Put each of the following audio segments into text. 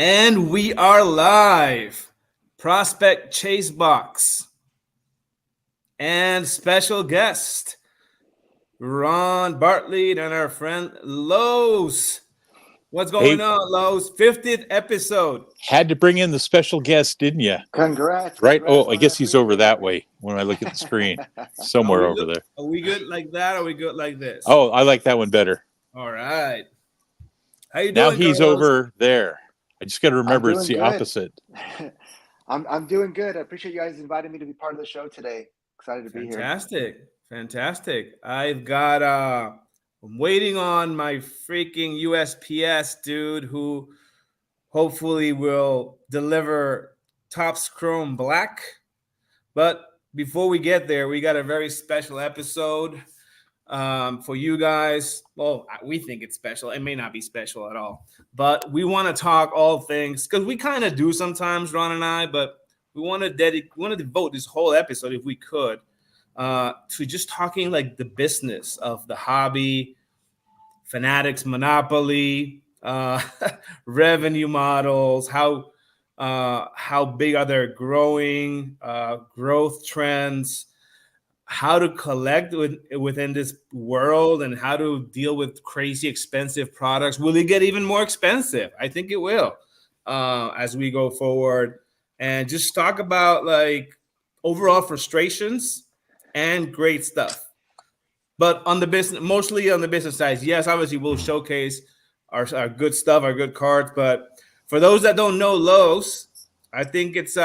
And we are live. Prospect Chase Box and special guest Ron Bartley and our friend Lowe's. What's going Hey, on, Lowe's? 50th episode. had to bring in the special guest, didn't you? Right? Congrats Oh, I on the guess he's over 50th. that way when I look at the screen. Are Somewhere we over good? there. Are we good like that? Or are we good like this? Oh, I like that one better. All right. How you Now doing, he's Carlos? over there. I just got to I'm remember it's doing the good. opposite. I'm doing good. I appreciate you guys inviting me to be part of the show today. Excited to be here. Fantastic. I'm waiting on my freaking USPS dude who hopefully will deliver Topps Chrome Black. But before we get there, we got a very special episode for you guys. Well, we think it's special. It may not be special at all, but we want to talk all things because we kind of do sometimes, Ron and I. But we want to devote this whole episode, if we could, to just talking like the business of the hobby, Fanatics monopoly, revenue models, how big are they growing, growth trends, how to collect within this world, and how to deal with crazy expensive products. Will it get even more expensive? I think it will as we go forward, and just talk about like overall frustrations and great stuff. But on the business, mostly on the business side, yes, obviously we'll showcase our good stuff, our good cards. But for those that don't know Lowe's, I think it's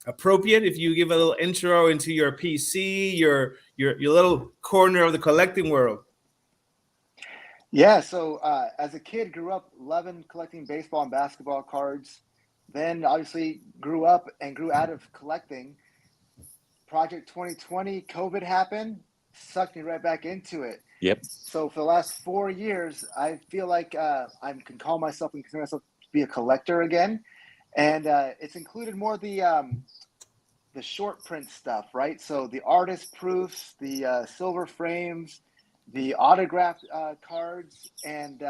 appropriate if you give a little intro into your PC, your little corner of the collecting world. Yeah, so as a kid, grew up loving collecting baseball and basketball cards. Then obviously grew up and grew out of collecting. Project 2020, COVID happened, sucked me right back into it. Yep. So for the last 4 years, I feel like I can call myself and consider myself to be a collector again. And it's included more the short print stuff, right? So the artist proofs, the silver frames, the autographed cards, and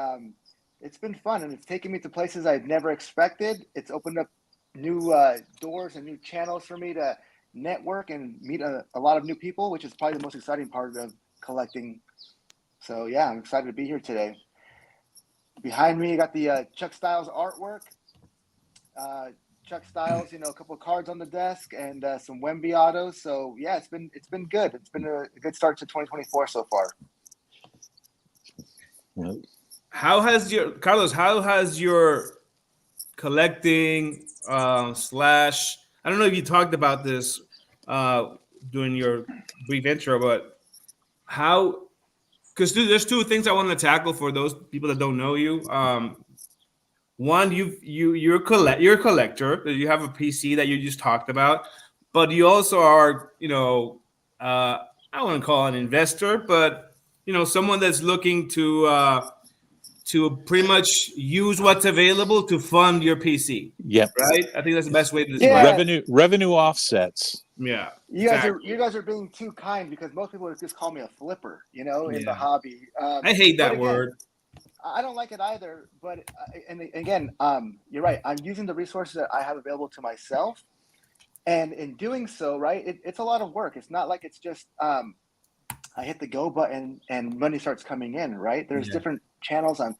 it's been fun. And it's taken me to places I've never expected. It's opened up new doors and new channels for me to network and meet a lot of new people, which is probably the most exciting part of collecting. So yeah, I'm excited to be here today. Behind me, you got the Chuck Styles artwork. Chuck Styles, a couple of cards on the desk and some Wemby autos. So yeah, it's been good. It's been a good start to 2024 so far. How has your collecting slash, I don't know if you talked about this during your brief intro, but how, because there's two things I want to tackle for those people that don't know you. One, you're a collector. You have a PC that you just talked about, but you also are, I wouldn't call it an investor, but someone that's looking to pretty much use what's available to fund your PC. Yep. Right. I think that's the best way to describe Yeah. it. Revenue offsets. Yeah. You guys are being too kind because most people would just call me a flipper, in the hobby. I hate that word. I don't like it either, but and again, you're right. I'm using the resources that I have available to myself, and in doing so, right, it's a lot of work. It's not like it's just I hit the go button and money starts coming in, right? There's different channels. A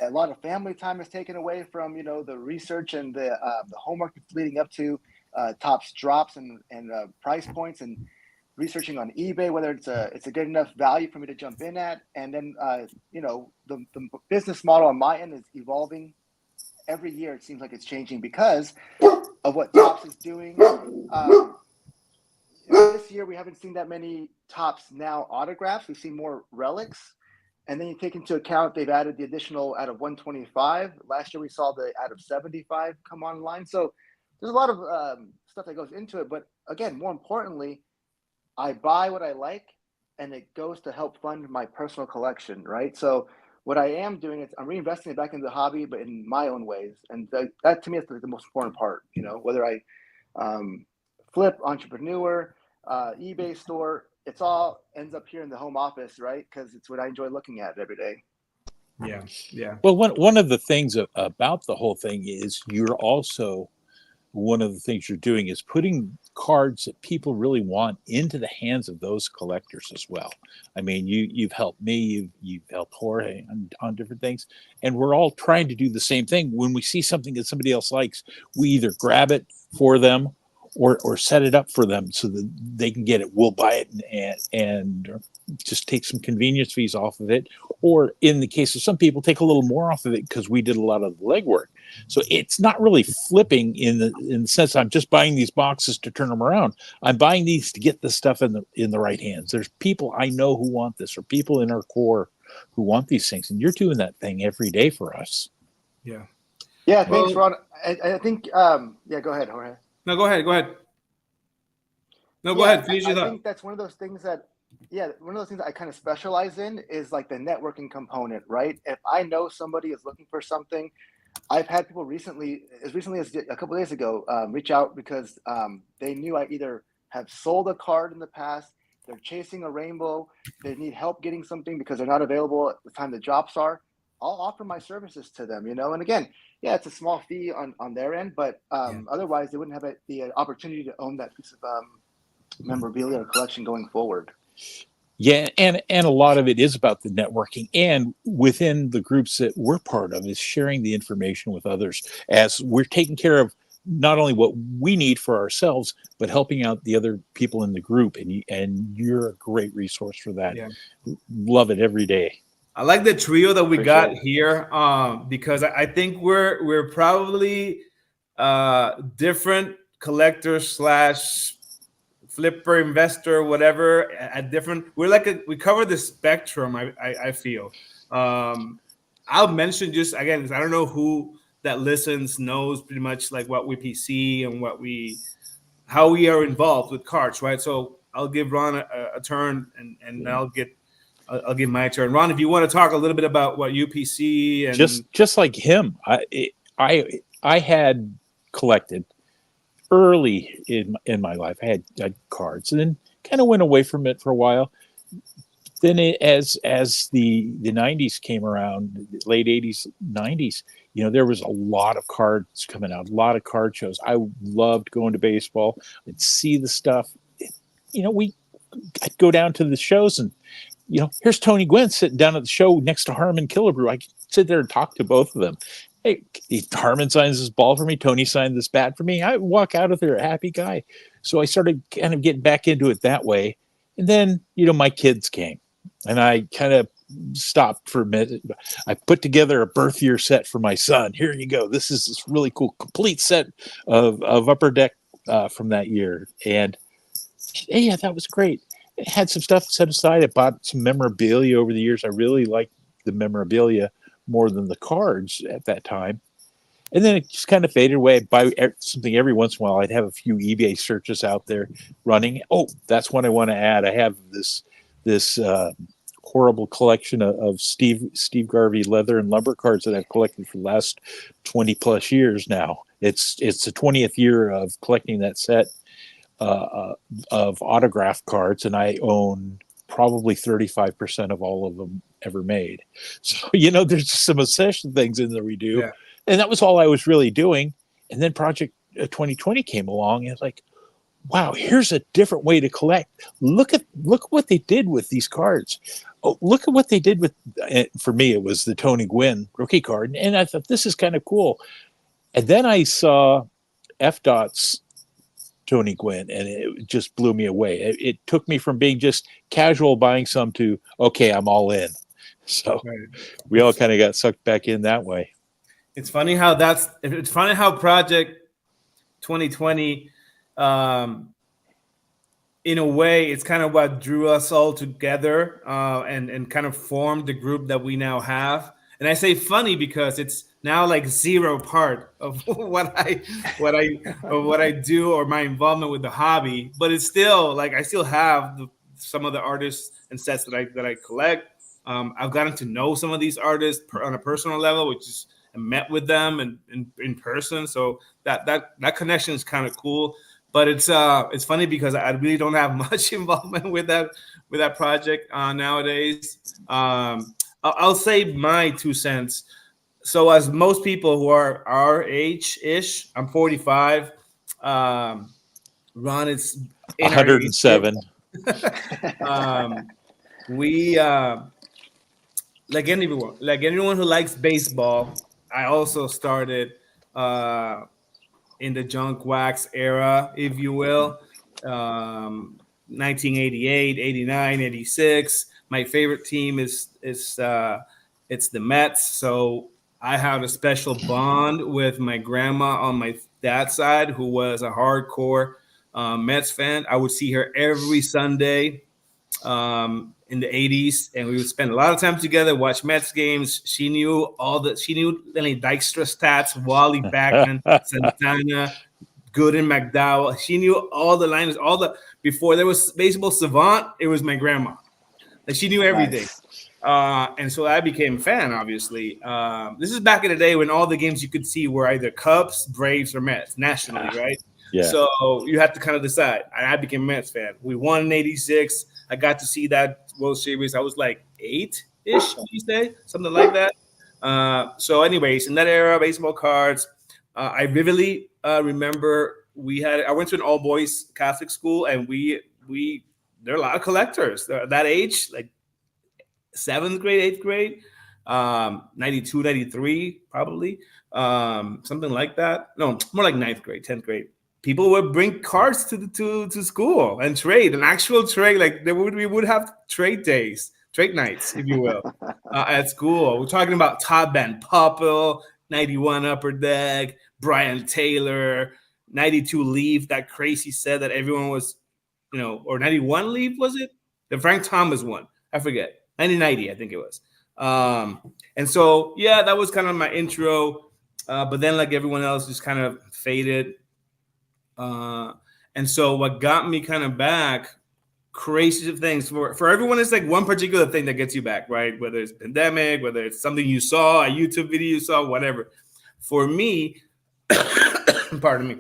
lot of family time is taken away from the research and the homework leading up to Topps drops and price points and researching on eBay whether it's a good enough value for me to jump in at, and then the business model on my end is evolving every year. It seems like it's changing because of what Topps is doing. This year we haven't seen that many Topps Now autographs. We've seen more relics, and then you take into account they've added the additional out of 125. Last year we saw the out of 75 come online. So there's a lot of stuff that goes into it, but again, more importantly, I buy what I like, and it goes to help fund my personal collection, right? So what I am doing is I'm reinvesting it back into the hobby, but in my own ways. And that to me is the most important part, whether I flip, entrepreneur, eBay store, it's all ends up here in the home office, right? Because it's what I enjoy looking at every day. Yeah. Well, one of the things about the whole thing is you're also one of the things you're doing is putting cards that people really want into the hands of those collectors as well. I mean, you've helped me, you've helped Jorge on different things, and we're all trying to do the same thing. When we see something that somebody else likes, we either grab it for them or set it up for them so that they can get it. We'll buy it and just take some convenience fees off of it, or in the case of some people, take a little more off of it because we did a lot of the legwork. So it's not really flipping in the sense I'm just buying these boxes to turn them around. I'm buying these to get the stuff in the right hands. There's people I know who want this, or people in our core who want these things, and you're doing that thing every day for us. Yeah. Yeah. Thanks, Ron. I think. Yeah. Go ahead, Jorge. No, go ahead. No, go ahead. Finish it I up. think that's one of those things that. Yeah, one of those things that I kind of specialize in is like the networking component, right? If I know somebody is looking for something, I've had people as recently as a couple of days ago, reach out because they knew I either have sold a card in the past, they're chasing a rainbow, they need help getting something because they're not available at the time the drops are. I'll offer my services to them, And again, yeah, it's a small fee on their end, but otherwise they wouldn't have the opportunity to own that piece of memorabilia or collection going forward. Yeah, and a lot of it is about the networking, and within the groups that we're part of is sharing the information with others as we're taking care of not only what we need for ourselves, but helping out the other people in the group. And you're a great resource for that. Yeah. Love it every day. I like the trio that we got Appreciate it. here because I think we're probably different collectors / flipper investor, whatever, at different. We're like we cover the spectrum. I feel. I'll mention just again, I don't know who that listens knows pretty much like what we PC and how we are involved with cards, right? So I'll give Ron a turn, and I'll give my turn. Ron, if you want to talk a little bit about what UPC and just like him, I had collected early in my life. I had cards, and then kind of went away from it for a while. Then as the 90s came around, late 80s, 90s, there was a lot of cards coming out, a lot of card shows. I loved going to baseball. I'd see the stuff. I'd go down to the shows and, here's Tony Gwynn sitting down at the show next to Harmon Killebrew. I could sit there and talk to both of them. Hey, Harmon signs this ball for me. Tony signed this bat for me. I walk out of there a happy guy. So I started kind of getting back into it that way. And then, my kids came and I kind of stopped for a minute. I put together a birth year set for my son. Here you go. This is this really cool, complete set of Upper Deck from that year. And yeah, that was great. It had some stuff set aside. I bought some memorabilia over the years. I really liked the memorabilia more than the cards at that time. And then it just kind of faded away. I'd buy something every once in a while. I'd have a few eBay searches out there running. Oh, that's one I want to add. I have this horrible collection of Steve Garvey leather and lumber cards that I've collected for the last 20 plus years now. It's the 20th year of collecting that set of autograph cards, and I own probably 35% of all of them ever made. So, there's some obsession things in there we do. Yeah. And that was all I was really doing. And then Project 2020 came along, and it's like, wow, here's a different way to collect. Look what they did with these cards. Oh, look at what they did with, for me, it was the Tony Gwynn rookie card. And I thought, this is kind of cool. And then I saw FDOT's Tony Gwynn, and it just blew me away. It took me from being just casual buying some to, okay, I'm all in. So we all kind of got sucked back in that way. It's funny how Project 2020, in a way, it's kind of what drew us all together and kind of formed the group that we now have. And I say funny because it's now like zero part of what I do or my involvement with the hobby, but it's still like I still have some of the artists and sets that I collect. I've gotten to know some of these artists on a personal level, which is I met with them and in person, so that connection is kind of cool. But it's funny because I really don't have much involvement with that project nowadays. I'll say my 2 cents. So as most people who are our age ish, I'm 45. Um, Ron is in our age group. 107. um, we like anyone who likes baseball. I also started uh, in the junk wax era, if you will. 1988, 89, 86. My favorite team is it's the Mets. So I have a special bond with my grandma on my dad's side, who was a hardcore Mets fan. I would see her every Sunday in the 80s, and we would spend a lot of time together, watch Mets games. She knew Lenny Dykstra stats, Wally Backman, Santana, Gooden, McDowell. She knew all the liners, before there was Baseball Savant, it was my grandma. Like she knew everything. Nice. And so I became a fan, obviously. This is back in the day when all the games you could see were either Cubs, Braves, or Mets nationally, right? Yeah. So you had to kind of decide. And I became a Mets fan. We won in 86. I got to see that World Series. I was like 8-ish, you say? Something like that. So anyways, in that era, baseball cards, I vividly remember I went to an all-boys Catholic school, and there are a lot of collectors. That age, like 7th grade, 8th grade, 92, 93, probably, something like that. No, more like 9th grade, 10th grade. People would bring cards to school and trade, an actual trade. Like we would have trade nights, if you will, at school. We're talking about Todd Van Poppel, 91 Upper Deck, Brian Taylor, 92 Leaf, that crazy set that everyone was, or 91 Leaf, was it? The Frank Thomas one. I forget. 1990, I think it was. And so, yeah, that was kind of my intro. But then, like everyone else, just kind of faded. And so what got me kind of back, crazy things for everyone, is like one particular thing that gets you back, right? Whether it's pandemic, whether it's something you saw, a YouTube video you saw, whatever. For me, pardon me,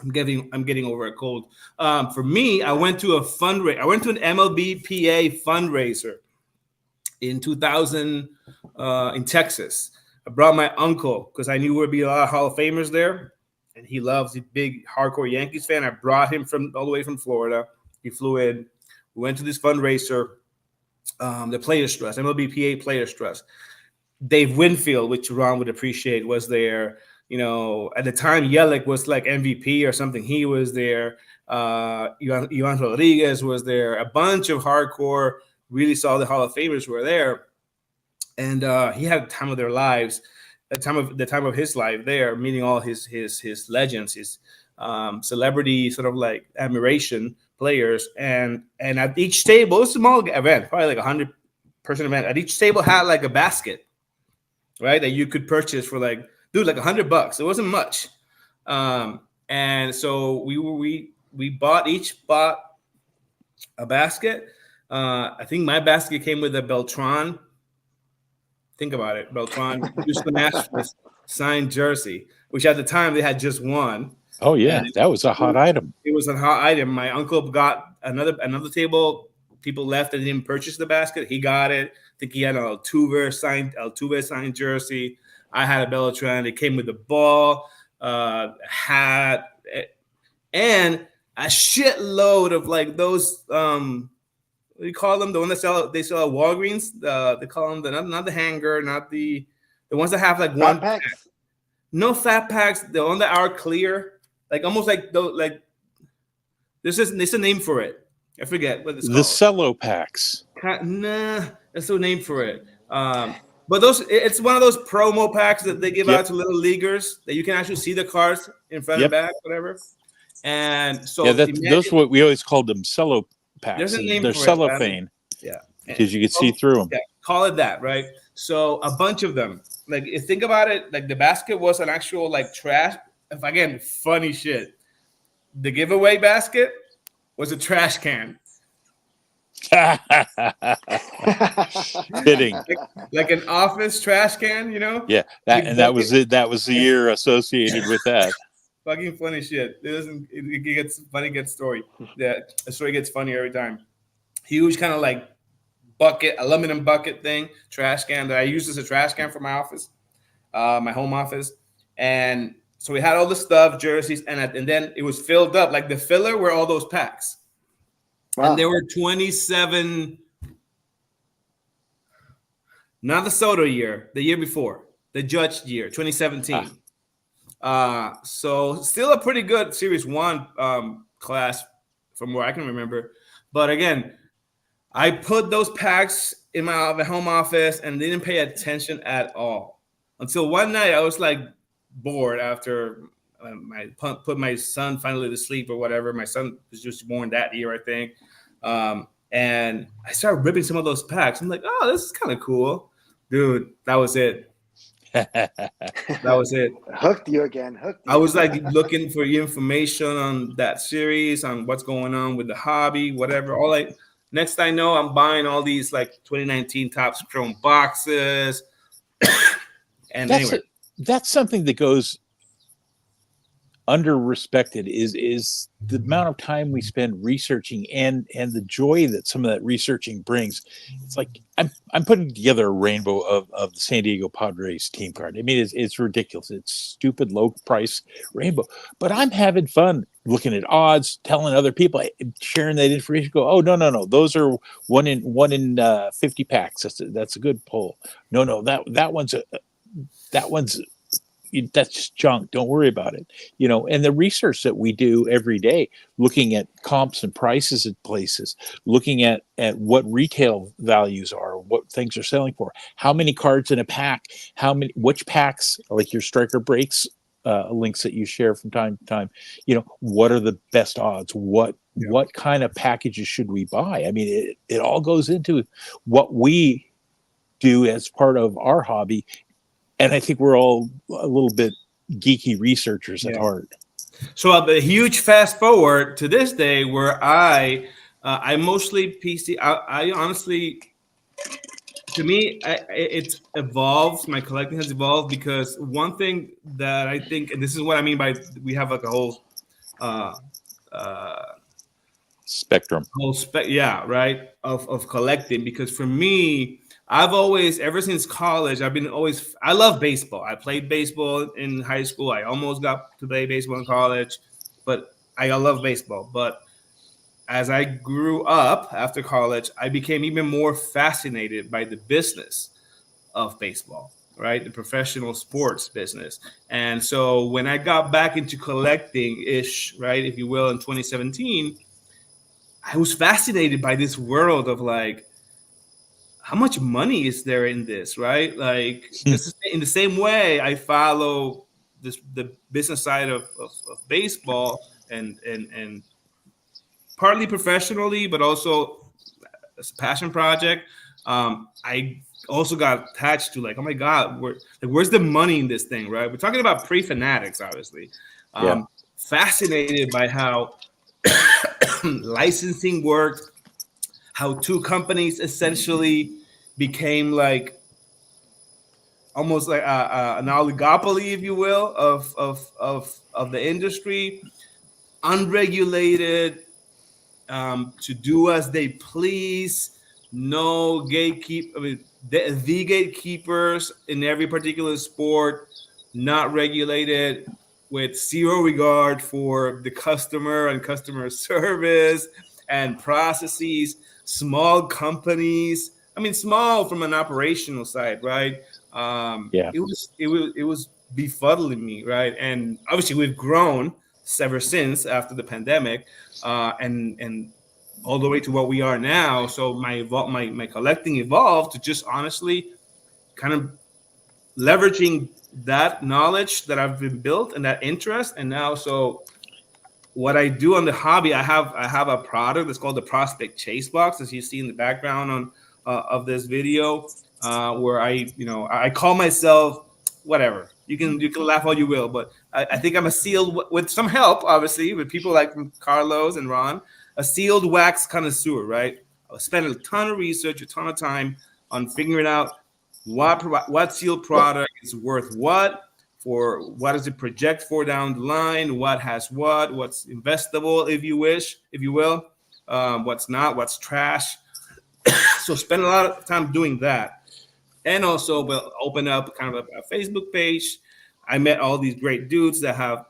I'm getting over a cold. For me, I went to I went to an MLB PA fundraiser in 2000 in Texas. I brought my uncle because I knew there would be a lot of Hall of Famers there, and he loves the big hardcore Yankees fan. I brought him all the way from Florida. He flew in. We went to this fundraiser, the Players Trust, MLB PA Players Trust. Dave Winfield, which Ron would appreciate, was there. At the time, Yelich was like MVP or something. He was there. Ivan Rodriguez was there. A bunch of hardcore, really solid Hall of Famers were there. And he had the time of their lives, the time of his life there, meeting all his legends, his celebrity sort of like admiration players. And at each table, it was a small event, probably like 100-person event. At each table had like a basket, right, that you could purchase for like $100. It wasn't much. And so we bought a basket. I think my basket came with a Beltran. Think about it, Beltran Houston Astros signed jersey, which at the time they had just one. Oh yeah, that was a hot item. It was a hot item. My uncle got another table. People left and didn't purchase the basket. He got it. I think he had an Altuve signed jersey. I had a Beltran. It came with the ball, hat, and a shitload of like those. What do you call them? The one they sell at Walgreens. They call them not the hanger, not the ones that have like one pack. No fat packs. The one that are clear, like almost like those. Like there's a name for it. I forget what it's called. The cello packs. Nah, that's the name for it. But it's one of those promo packs that they give out to little leaguers that you can actually see the cards in front and back, whatever. And so those what we always called them cello packs. There's a name They're for cellophane. Because you can see through them. Yeah, call it that, right? So a bunch of them. Like if think about it, like the basket was an actual like trash. Again, funny shit. The giveaway basket was a trash can. Kidding. Like an office trash can, Yeah, that was it. That was the year associated with that. Fucking funny shit. It gets funny. Gets story. The story gets funny every time. Huge kind of like bucket, aluminum bucket thing, trash can that I used as a trash can for my office, my home office. And so we had all the stuff, jerseys, and then it was filled up. Like the filler were all those packs. Wow. And there were 27, not the Soto year, the year before, the Judge year, 2017. So still a pretty good Series 1 class from where I can remember. But again, I put those packs in my home office and didn't pay attention at all until one night I was like bored after I put my son finally to sleep or whatever. My son was just born that year, I think. And I started ripping some of those packs. I'm like, oh, this is kind of cool. Dude, that was it. That was it. Hooked you again. Hooked you. I was like looking for information on that series, on what's going on with the hobby, whatever. Next I know, I'm buying all these like 2019 Topps Chrome boxes. And that's something that goes under respected is the amount of time we spend researching and the joy that some of that researching brings. It's like I'm putting together a rainbow of the San Diego Padres team card. I mean, it's ridiculous. It's stupid low price rainbow, but I'm having fun looking at odds, telling other people, sharing that information. Go, oh no, those are one in 50 packs. That's a good pull. No, that one's that's junk. Don't worry about it. And the research that we do every day, looking at comps and prices at places, looking at what retail values are, what things are selling for, how many cards in a pack, which packs, like your striker breaks links that you share from time to time, what are the best odds? What kind of packages should we buy? I mean, it all goes into what we do as part of our hobby. And I think we're all a little bit geeky researchers at heart. So a huge fast forward to this day where I mostly PC. I honestly, to me, it's evolved. My collecting has evolved because one thing that I think, and this is what I mean by we have like a whole spectrum. Right, of collecting. Because for me, I've always, ever since college, I love baseball. I played baseball in high school. I almost got to play baseball in college, but I love baseball. But as I grew up after college, I became even more fascinated by the business of baseball, right? The professional sports business. And so when I got back into collecting-ish, right, if you will, in 2017, I was fascinated by this world of like, how much money is there in this, right? Like, in the same way I follow the business side of baseball and partly professionally, but also as a passion project. I also got attached to like, oh my God, where's the money in this thing, right? We're talking about pre-Fanatics, obviously. Fascinated by how licensing worked, how two companies essentially became like almost like an oligopoly, if you will, of the industry, unregulated, to do as they please, no gatekeep. I mean, the gatekeepers in every particular sport, not regulated, with zero regard for the customer and customer service and processes. Small companies. I mean, small from an operational side, right? It was befuddling me, right? And obviously, we've grown ever since after the pandemic, and all the way to what we are now. So my collecting evolved to just honestly kind of leveraging that knowledge that I've been built and that interest, and now so what I do on the hobby, I have a product that's called the Prospect Chase Box, as you see in the background on of this video, where I call myself whatever. You can laugh all you will, but I think I'm a sealed, with some help, obviously, with people like Carlos and Ron, a sealed wax connoisseur, right? I spent a ton of research, a ton of time on figuring out what sealed product is worth what, for what does it project for down the line, what has what's investable, if you will, what's not, what's trash. So spend a lot of time doing that, and also we'll open up kind of a Facebook page. I met all these great dudes that have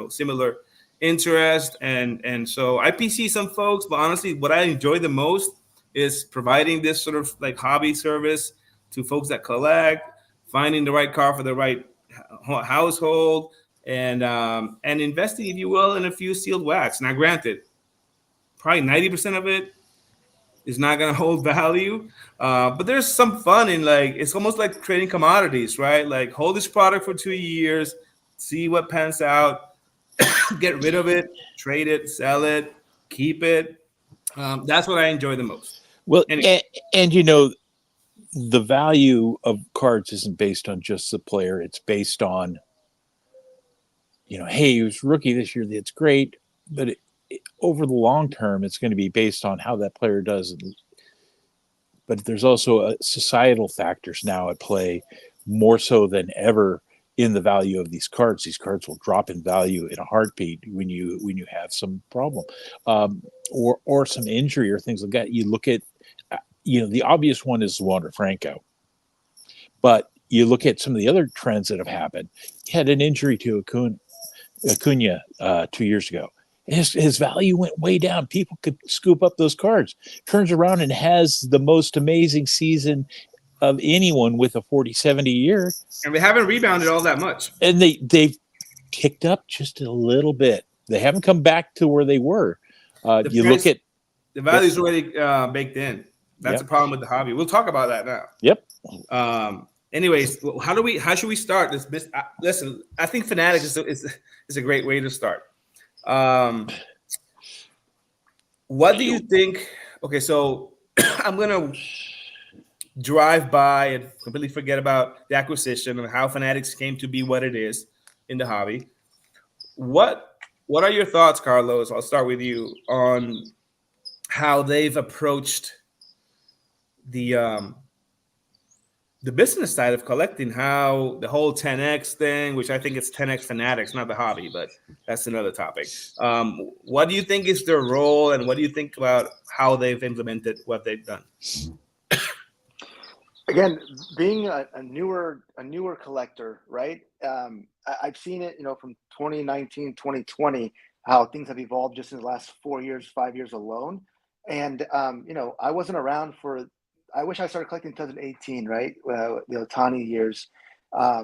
similar interest, and so I PC some folks. But honestly, what I enjoy the most is providing this sort of like hobby service to folks that collect, finding the right car for the right household, and investing, if you will, in a few sealed wax. Now, granted, probably 90% of it is not going to hold value. But there's some fun in, like, it's almost like trading commodities, right? Like, hold this product for 2 years, see what pans out, get rid of it, trade it, sell it, keep it. That's what I enjoy the most. Well, Anyway. and the value of cards isn't based on just the player. It's based on, hey, he was rookie this year. That's great. But over the long term, it's going to be based on how that player does. But there's also societal factors now at play, more so than ever, in the value of these cards. These cards will drop in value in a heartbeat when you have some problem, or some injury or things like that. You look at, the obvious one is Wander Franco, but you look at some of the other trends that have happened. He had an injury to Acuna 2 years ago. His value went way down. People could scoop up those cards. Turns around and has the most amazing season of anyone with a 40-70 year. And they haven't rebounded all that much. And they've ticked up just a little bit. They haven't come back to where they were. Look at the value's already baked in. That's the problem with the hobby. We'll talk about that now. Yep. Anyways, how should we start this? Listen, I think Fanatics is a great way to start. What do you think? Okay, so I'm gonna drive by and completely forget about the acquisition and how Fanatics came to be what it is in the hobby. What are your thoughts, Carlos? I'll start with you on how they've approached the business side of collecting, how the whole 10X thing, which I think it's 10X Fanatics, not the hobby, but that's another topic. What do you think is their role, and what do you think about how they've implemented what they've done? Again, being a newer collector, right? I've seen it, from 2019, 2020, how things have evolved just in the last 4 years, 5 years alone. And I wasn't around for. I wish I started collecting in 2018, right? The Otani years. I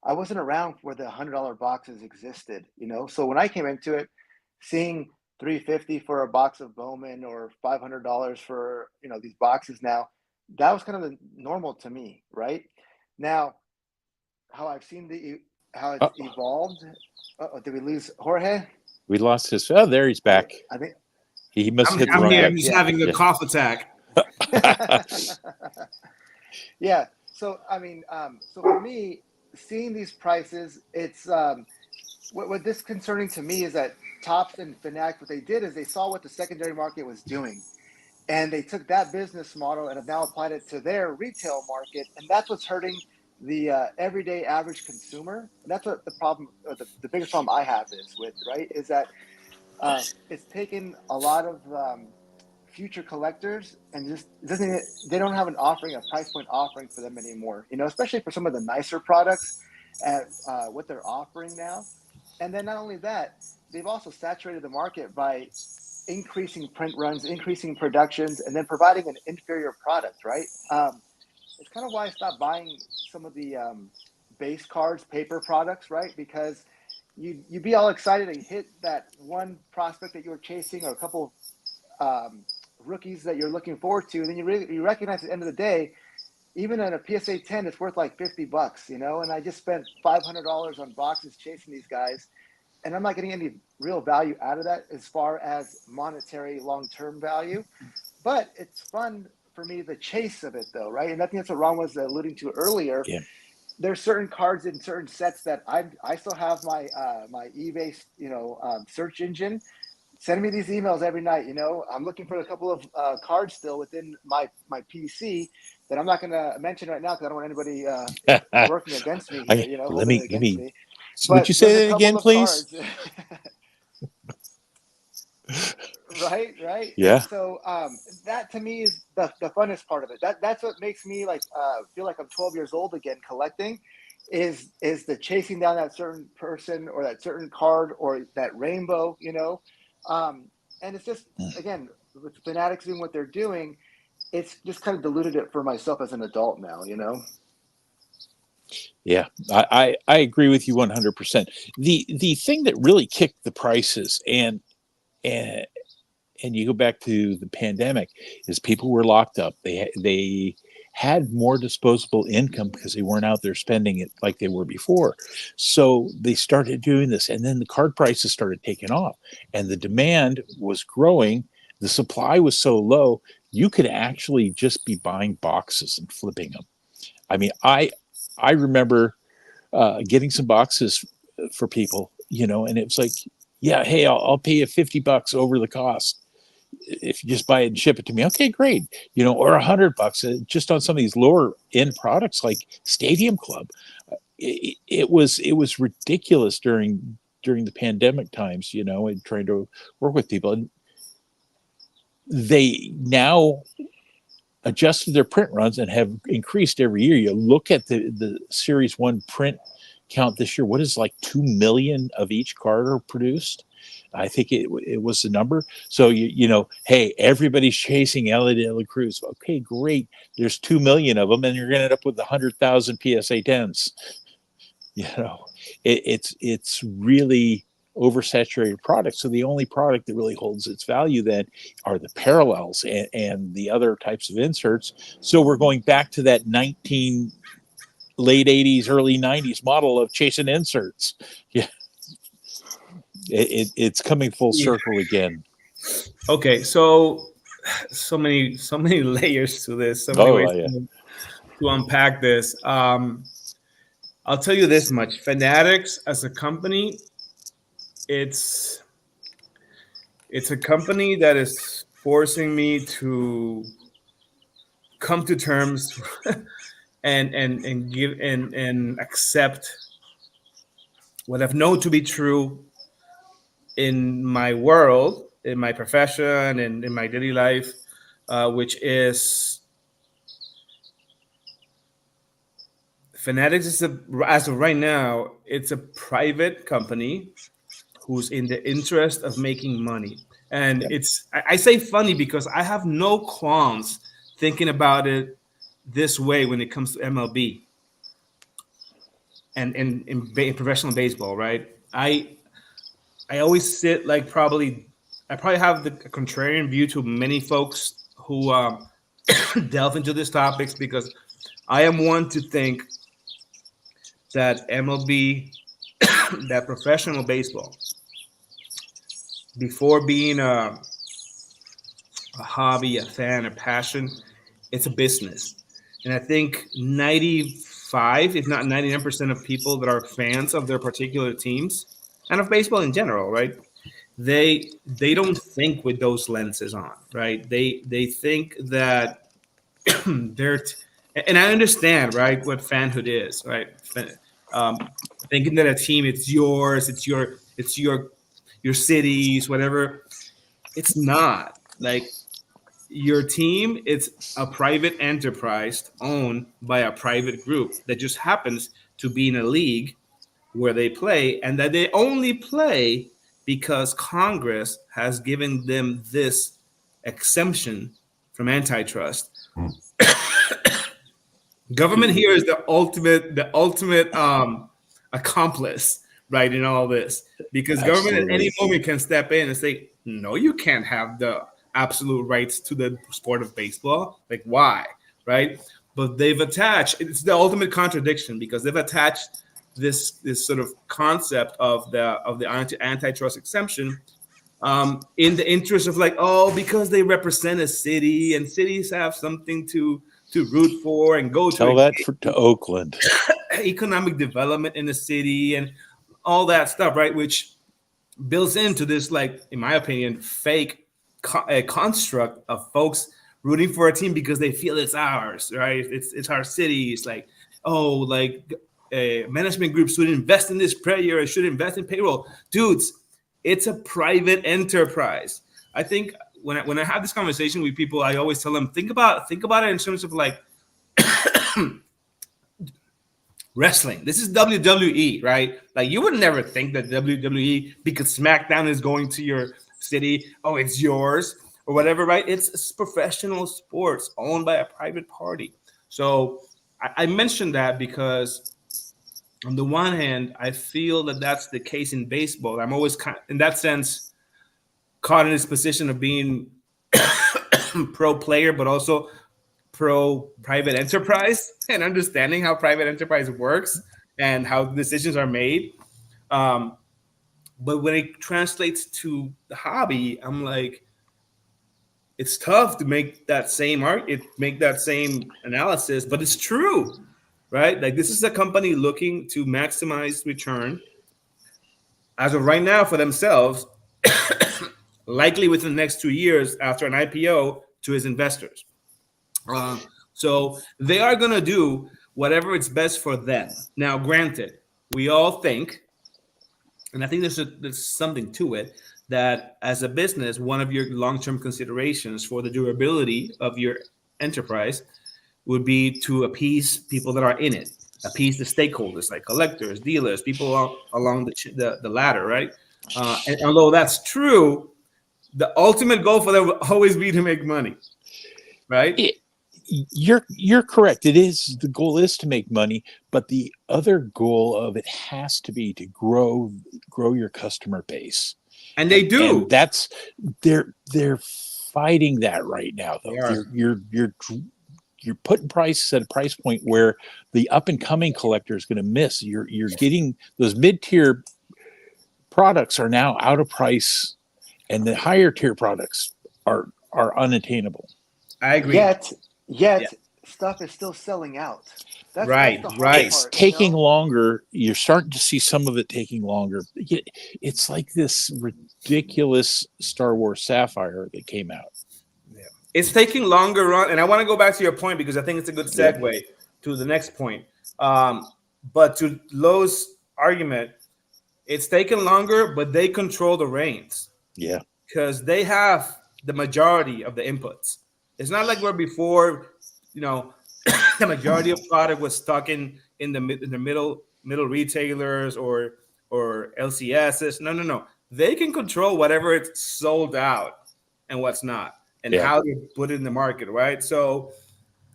wasn't around where the $100 boxes existed, So when I came into it, seeing $350 for a box of Bowman or $500 for these boxes now, that was kind of the normal to me, right? Now, how I've seen how it's evolved. Did we lose Jorge? We lost his. Oh, there he's back. I think he must hit the I'm wrong here. button. He's having a cough attack. Yeah. So so for me, seeing these prices, it's what disconcerting to me is that Topps and Fanatics, what they did is they saw what the secondary market was doing, and they took that business model and have now applied it to their retail market, and that's what's hurting the everyday average consumer. And that's what the problem, the biggest problem I have is that it's taken a lot of future collectors and just they don't have a price point offering for them anymore, especially for some of the nicer products at what they're offering now. And then not only that, they've also saturated the market by increasing print runs, increasing productions, and then providing an inferior product, right? It's kind of why I stopped buying some of the base cards, paper products, right? Because you'd be all excited and hit that one prospect that you were chasing, or a couple rookies that you're looking forward to, and then you recognize at the end of the day, even in a PSA 10, it's worth like $50, and I just spent $500 on boxes chasing these guys, and I'm not getting any real value out of that as far as monetary long-term value. But it's fun for me, the chase of it, though, right? And I think that's what Ron was alluding to earlier. Yeah. There's certain cards in certain sets that I still have my my eBay search engine. Send me these emails every night. I'm looking for a couple of cards still within my PC that I'm not going to mention right now because I don't want anybody working against me here. Let me. Would you say that again, please? right. Yeah. And so that to me is the funnest part of it. That's what makes me like feel like I'm 12 years old again collecting, is the chasing down that certain person or that certain card or that rainbow, and it's just, again, with Fanatics doing what they're doing, it's just kind of diluted it for myself as an adult now. Yeah, I agree with you 100%. The thing that really kicked the prices, and and you go back to the pandemic, is people were locked up. They had more disposable income because they weren't out there spending it like they were before. So they started doing this, and then the card prices started taking off, and the demand was growing. The supply was so low, you could actually just be buying boxes and flipping them. I mean, I remember getting some boxes for people, and it was like, yeah, hey, I'll pay you $50 over the cost if you just buy it and ship it to me. Okay, great. Or $100 just on some of these lower end products like Stadium Club. It was ridiculous during the pandemic times, and trying to work with people. And they now adjusted their print runs and have increased every year. You look at the Series 1 print count this year, what is like 2 million of each card are produced? I think it was the number. So, hey, everybody's chasing Elliot De La Cruz. Okay, great. There's 2 million of them, and you're going to end up with 100,000 PSA 10s. It's really oversaturated product. So the only product that really holds its value then are the parallels and the other types of inserts. So we're going back to that late 80s, early 90s model of chasing inserts. Yeah. It's coming full circle again. Okay, so many layers to this, so many ways to unpack this. I'll tell you this much: Fanatics as a company, it's a company that is forcing me to come to terms and give and accept what I've known to be true in my world, in my profession, and in my daily life, which is Fanatics is as of right now, it's a private company who's in the interest of making money. And I say funny because I have no qualms thinking about it this way when it comes to MLB and in professional baseball, right? I always sit like I probably have the contrarian view to many folks who delve into these topics, because I am one to think that MLB, that professional baseball, before being a hobby, a fan, a passion, it's a business. And I think 95, if not 99% of people that are fans of their particular teams and of baseball in general, right? They don't think with those lenses on, right? They think that and I understand, right, what fanhood is, right? Thinking that a team, it's yours, it's your cities, whatever. It's not. Like, your team, it's a private enterprise owned by a private group that just happens to be in a league where they play, and that they only play because Congress has given them this exemption from antitrust. Government here is the ultimate accomplice, right, in all this, because government at any moment can step in and say, no, you can't have the absolute rights to the sport of baseball. Like, why, right? But they've attached, it's the ultimate contradiction, because they've attached this sort of concept of the antitrust exemption in the interest of, like, oh, because they represent a city and cities have something to root for and go to. Tell that to Oakland. Economic development in the city and all that stuff, right? Which builds into this, like, in my opinion, fake construct of folks rooting for a team because they feel it's ours, right? It's our city. It's like, oh, like management groups should invest in this player, should invest in payroll. Dudes, it's a private enterprise. I think when I have this conversation with people, I always tell them think about it in terms of like wrestling. This is WWE, right? Like you would never think that WWE, because SmackDown is going to your city, oh, it's yours or whatever, right? It's professional sports owned by a private party. So I mentioned that because on the one hand, I feel that that's the case in baseball. I'm always in that sense caught in this position of being pro player, but also pro private enterprise and understanding how private enterprise works and how decisions are made. But when it translates to the hobby, I'm like, it's tough to make that same analysis, but it's true, right? Like this is a company looking to maximize return as of right now for themselves, likely within the next 2 years after an IPO to his investors. So they are going to do whatever it's best for them. Now, granted, we all think, and I think there's something to it, that as a business, one of your long-term considerations for the durability of your enterprise would be to appease people that are in it, appease the stakeholders like collectors, dealers, people along the ladder, right? And although that's true, the ultimate goal for them will always be to make money, right? You're correct. It is, the goal is to make money, but the other goal of it has to be to grow your customer base. And they do. And that's they're fighting that right now, though. You're putting prices at a price point where the up and coming collector is going to miss. You're getting those mid-tier products are now out of price, and the higher tier products are unattainable. I agree. Yet stuff is still selling out. That's right. The hard It's part, taking longer. You're starting to see some of it taking longer. It's like this ridiculous Star Wars Sapphire that came out. Yeah. It's taking longer on, and I want to go back to your point because I think it's a good segue to the next point. But to Lowe's argument, it's taken longer, but they control the reins. Yeah. Because they have the majority of the inputs. It's not like where before, the majority of product was stuck in the middle retailers or LCSs. No. They can control whatever it's sold out and what's not, and how they put it in the market, right? So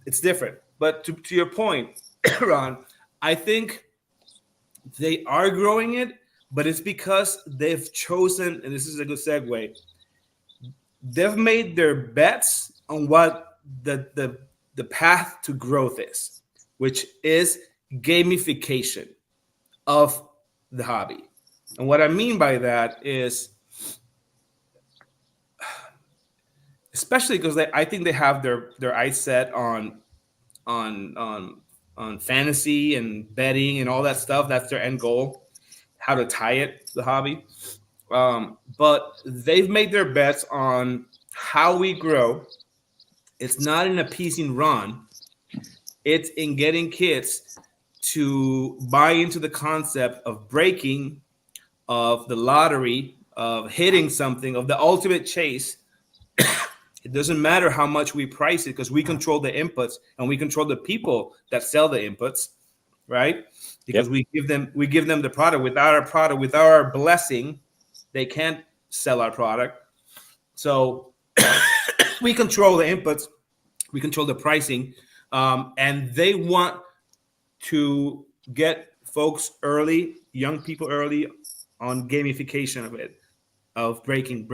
it's different. But to your point, Ron, I think they are growing it, but it's because they've chosen, and this is a good segue, they've made their bets on what the path to growth is, which is gamification of the hobby. And what I mean by that is, especially because I think they have their eyes set on fantasy and betting and all that stuff. That's their end goal, how to tie it to the hobby. But they've made their bets on how we grow. It's not an appeasing run. It's in getting kids to buy into the concept of breaking, of the lottery, of hitting something, of the ultimate chase. It doesn't matter how much we price it because we control the inputs and we control the people that sell the inputs, right? Because we give them the product. Without our blessing, they can't sell our product. So we control the inputs, we control the pricing, and they want to get folks early, young people early on gamification of it, of breaking,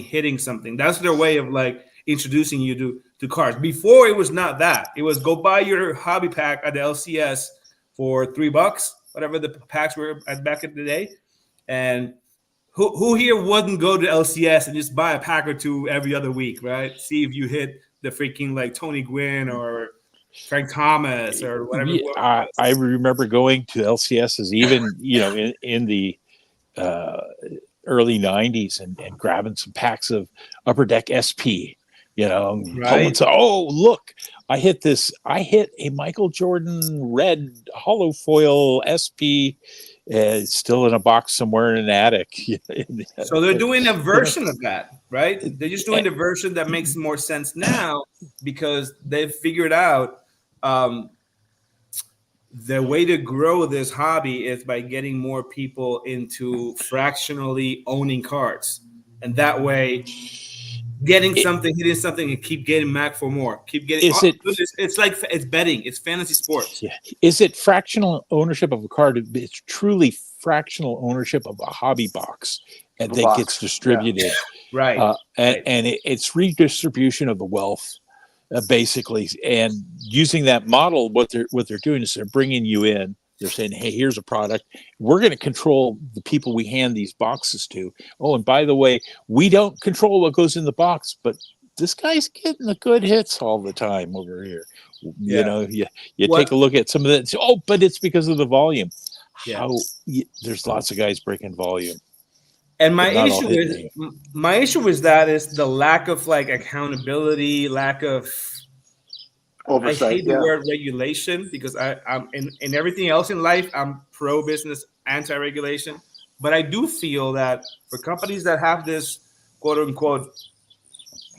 hitting something. That's their way of like introducing you to cards. Before it was not that. It was go buy your hobby pack at the LCS for $3, whatever the packs were back in the day. And who here wouldn't go to LCS and just buy a pack or two every other week, right? See if you hit the freaking like Tony Gwynn or Frank Thomas or whatever. Yeah, I remember going to LCSs even, in the early 90s and grabbing some packs of Upper Deck SP, Right? Say, oh, look, I hit a Michael Jordan red hollow foil SP, It's still in a box somewhere in an attic. So they're doing a You know, version of that, right? They're just doing the version that makes more sense now because they've figured out the way to grow this hobby is by getting more people into fractionally owning cards. And that way, getting it, something, hitting something, and keep getting back for more. Keep getting. is Oh, it it's like it's betting. It's fantasy sports. Yeah. Is it fractional ownership of a card? It's truly fractional ownership of a hobby box and A that gets box. Yeah. distributed. Right. Right. And it's redistribution of the wealth, basically. And using that model, what they're doing is they're bringing you in. They're saying, "Hey, here's a product. We're going to control the people we hand these boxes to. Oh, and by the way, we don't control what goes in the box, but this guy's getting the good hits all the time over here." You Yeah. know, you What? take a look at some of that. Oh, but it's because of the volume. Yeah. There's lots of guys breaking volume, And but not all hitting. my issue is that is the lack of like accountability, lack of I Oversight. hate the Yeah. word regulation because I'm in everything else in life, I'm pro business, anti regulation. But I do feel that for companies that have this quote unquote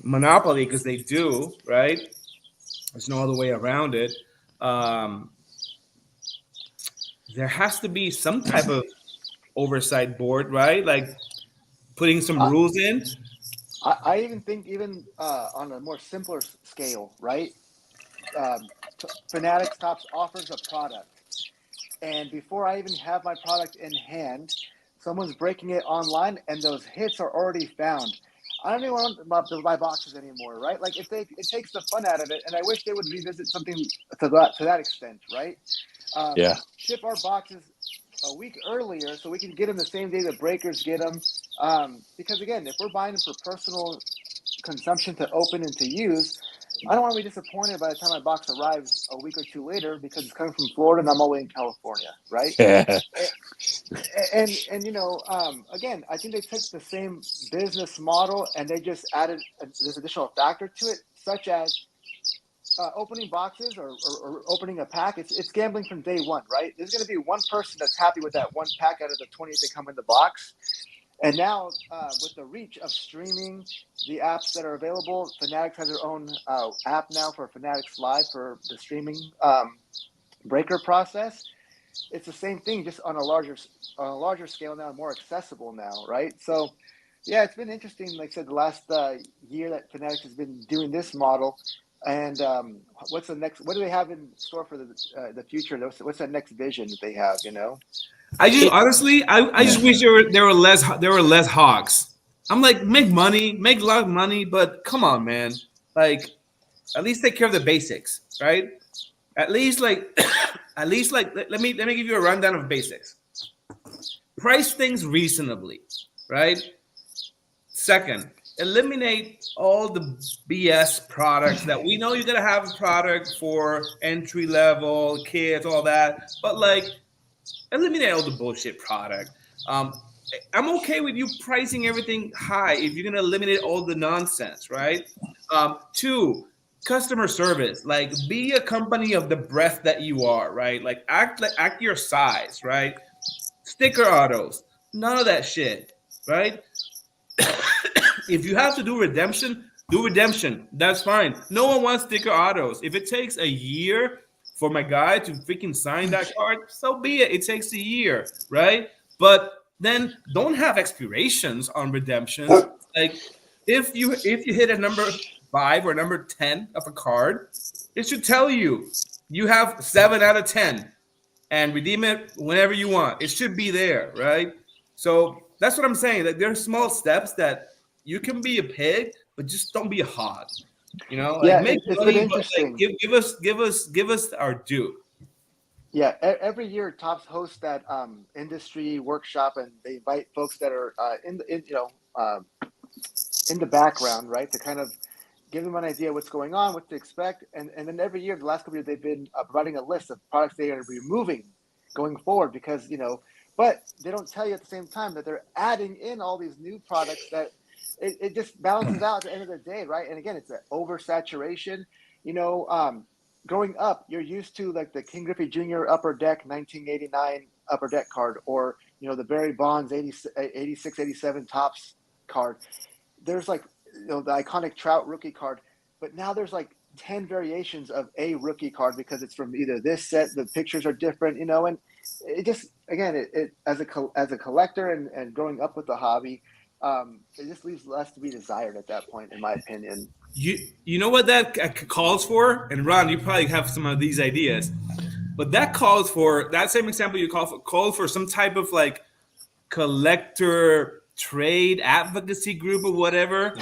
monopoly, because they do, right? There's no other way around it. Um, there has to be some type of oversight board, right? Like putting some I, rules in. I even think even on a more simpler scale, right? Fanatics Tops offers a product, and before I even have my product in hand, someone's breaking it online, and those hits are already found. I don't even want to buy boxes anymore, right? Like it takes the fun out of it, and I wish they would revisit something to that extent, right? Yeah. Ship our boxes a week earlier so we can get them the same day the breakers get them. Because again, if we're buying them for personal consumption to open and to use, I don't want to be disappointed by the time my box arrives a week or two later because it's coming from Florida and I'm all the way in California, right? And you know, again, I think they took the same business model and they just added this additional factor to it, such as opening boxes or opening a pack. It's gambling from day one, right? There's going to be one person that's happy with that one pack out of the 20 that come in the box. And now, with the reach of streaming, the apps that are available, Fanatics has their own app now for Fanatics Live for the streaming breaker process. It's the same thing, just on a larger scale now, more accessible now, right? So, yeah, it's been interesting. Like I said, the last year that Fanatics has been doing this model. And what's the next? What do they have in store for the future? What's that next vision that they have? You know. I just honestly, I just wish there were less hogs. I'm like, make money, make a lot of money, but come on, man. Like, at least take care of the basics, right? At least like, let me give you a rundown of basics. Price things reasonably, right? Second, eliminate all the BS products that we know you're gonna have a product for entry level kids, all that, but like eliminate all the bullshit product. I'm okay with you pricing everything high if you're gonna eliminate all the nonsense, right? Two, customer service. Like, be a company of the breadth that you are, right? Like, act your size, right? Sticker autos, none of that shit, right? If you have to do redemption, do redemption. That's fine. No one wants sticker autos. If it takes a year for my guy to freaking sign that card, so be it. It takes a year, right? But then don't have expirations on redemptions. Like if you hit a number 5 or number 10 of a card, it should tell you you have 7 out of 10 and redeem it whenever you want. It should be there, right? So that's what I'm saying. That there's small steps that you can be a pig, but just don't be a hog. You know, like Yeah, make it's been money, but like interesting. give us our due. Yeah, every year Tops hosts that industry workshop, and they invite folks that are in the background, right, to kind of give them an idea what's going on, what to expect, and then every year, the last couple of years, they've been providing a list of products they are removing going forward because but they don't tell you at the same time that they're adding in all these new products that it just balances out at the end of the day, right? And again, it's an oversaturation. You know, growing up, you're used to like the King Griffey Jr. Upper Deck 1989 Upper Deck card, or the Barry Bonds 86, 87 Topps card. There's like the iconic Trout rookie card, but now there's like 10 variations of a rookie card because it's from either this set, the pictures are different, and it just, again, it as a collector and growing up with the hobby, it just leaves less to be desired at that point, in my opinion. You know what that calls for? And Ron, you probably have some of these ideas, but that calls for that same example you called for some type of like collector trade advocacy group or whatever.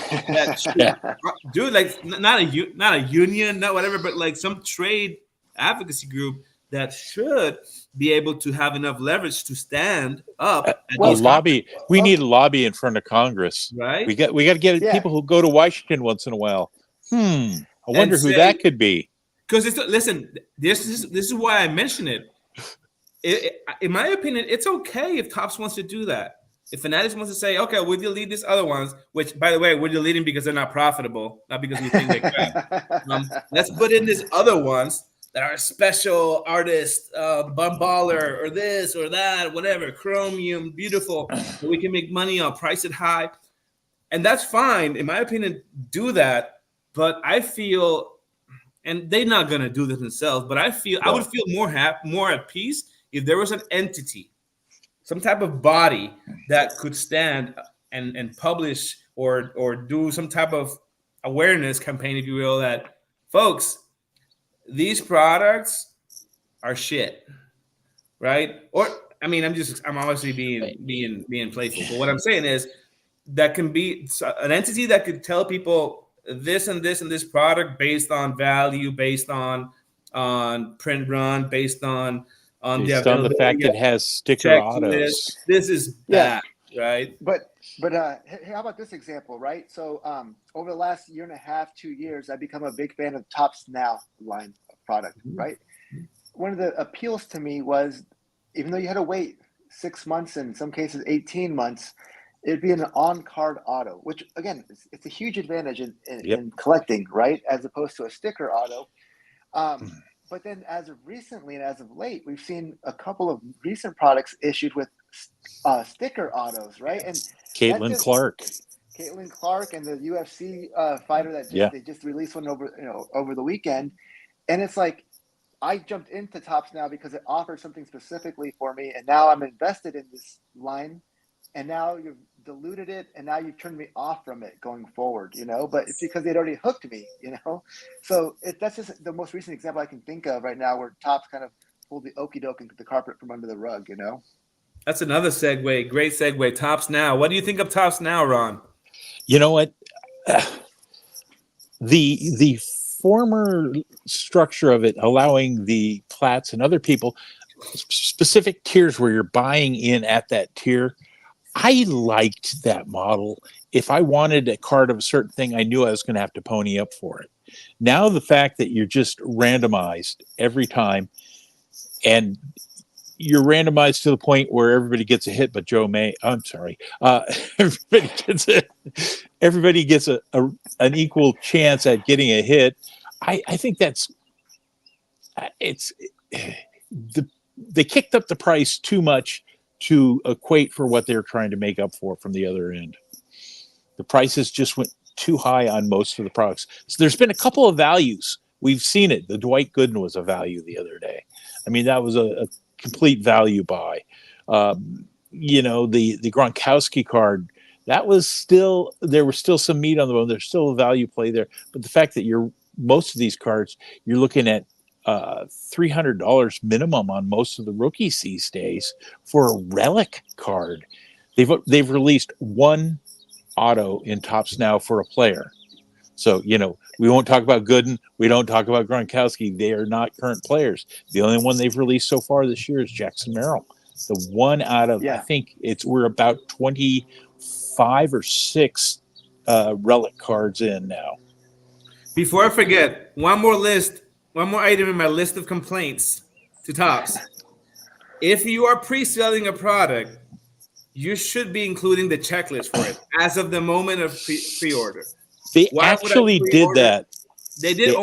Dude, like not a union, not whatever, but like some trade advocacy group that should be able to have enough leverage to stand up at a lobby. We need a lobby in front of Congress, right? We got to get people who go to Washington once in a while. I wonder who that could be. Because listen, this is why I mention it. In my opinion, it's okay if Topps wants to do that. If Fanatics wants to say, okay, we'll delete these other ones, which, by the way, we're deleting because they're not profitable, not because we think they're crap. Let's put in these other ones that are special artist, Bumballer, or this or that, whatever, chromium, beautiful, that we can make money on, price it high. And that's fine. In my opinion, do that. But I feel, and they're not going to do this themselves, but I would feel more at peace if there was an entity, some type of body that could stand and publish or do some type of awareness campaign, if you will, that folks, these products are shit, right? Or I'm obviously being playful, but what I'm saying is that can be an entity that could tell people this and this and this product based on value, based on print run, based on the fact that it has sticker autos. This is bad, right? But how about this example, right? So over the last year and a half, 2 years, I've become a big fan of Topps Now line of product, right? One of the appeals to me was, even though you had to wait 6 months, in some cases 18 months, it'd be an on-card auto, which, again, it's a huge advantage in collecting, right? As opposed to a sticker auto. But then as of recently and as of late, we've seen a couple of recent products issued with sticker autos, right? And Caitlin Clark and the UFC fighter that they just released one over the weekend. And it's like, I jumped into Topps Now because it offered something specifically for me. And now I'm invested in this line. And now you've diluted it, and now you've turned me off from it going forward, but it's because they'd already hooked me, So that's just the most recent example I can think of right now where Topps kind of pulled the okie doke and the carpet from under the rug, That's another segue. Great segue. Topps Now. What do you think of Topps Now, Ron? You know what? The former structure of it, allowing the Platts and other people specific tiers where you're buying in at that tier, I liked that model. If I wanted a card of a certain thing, I knew I was going to have to pony up for it. Now the fact that you're just randomized every time, and you're randomized to the point where everybody gets a hit, but Joe May. I'm sorry, everybody gets an equal chance at getting a hit. I think they kicked up the price too much to equate for what they're trying to make up for from the other end. The prices just went too high on most of the products. So there's been a couple of values. We've seen it. The Dwight Gooden was a value the other day. I mean, that was a complete value buy. The Gronkowski card, that was still, there was still some meat on the bone. There's still a value play there. But the fact that most of these cards, you're looking at $300 minimum on most of the rookies these days for a relic card. They've released one auto in Topps Now for a player. So, we won't talk about Gooden. We don't talk about Gronkowski. They are not current players. The only one they've released so far this year is Jackson Merrill. The one out of, I think we're about 25 or 6 relic cards in now. Before I forget, one more item in my list of complaints to Topps. If you are pre-selling a product, you should be including the checklist for it as of the moment of pre-order. They actually did that. They did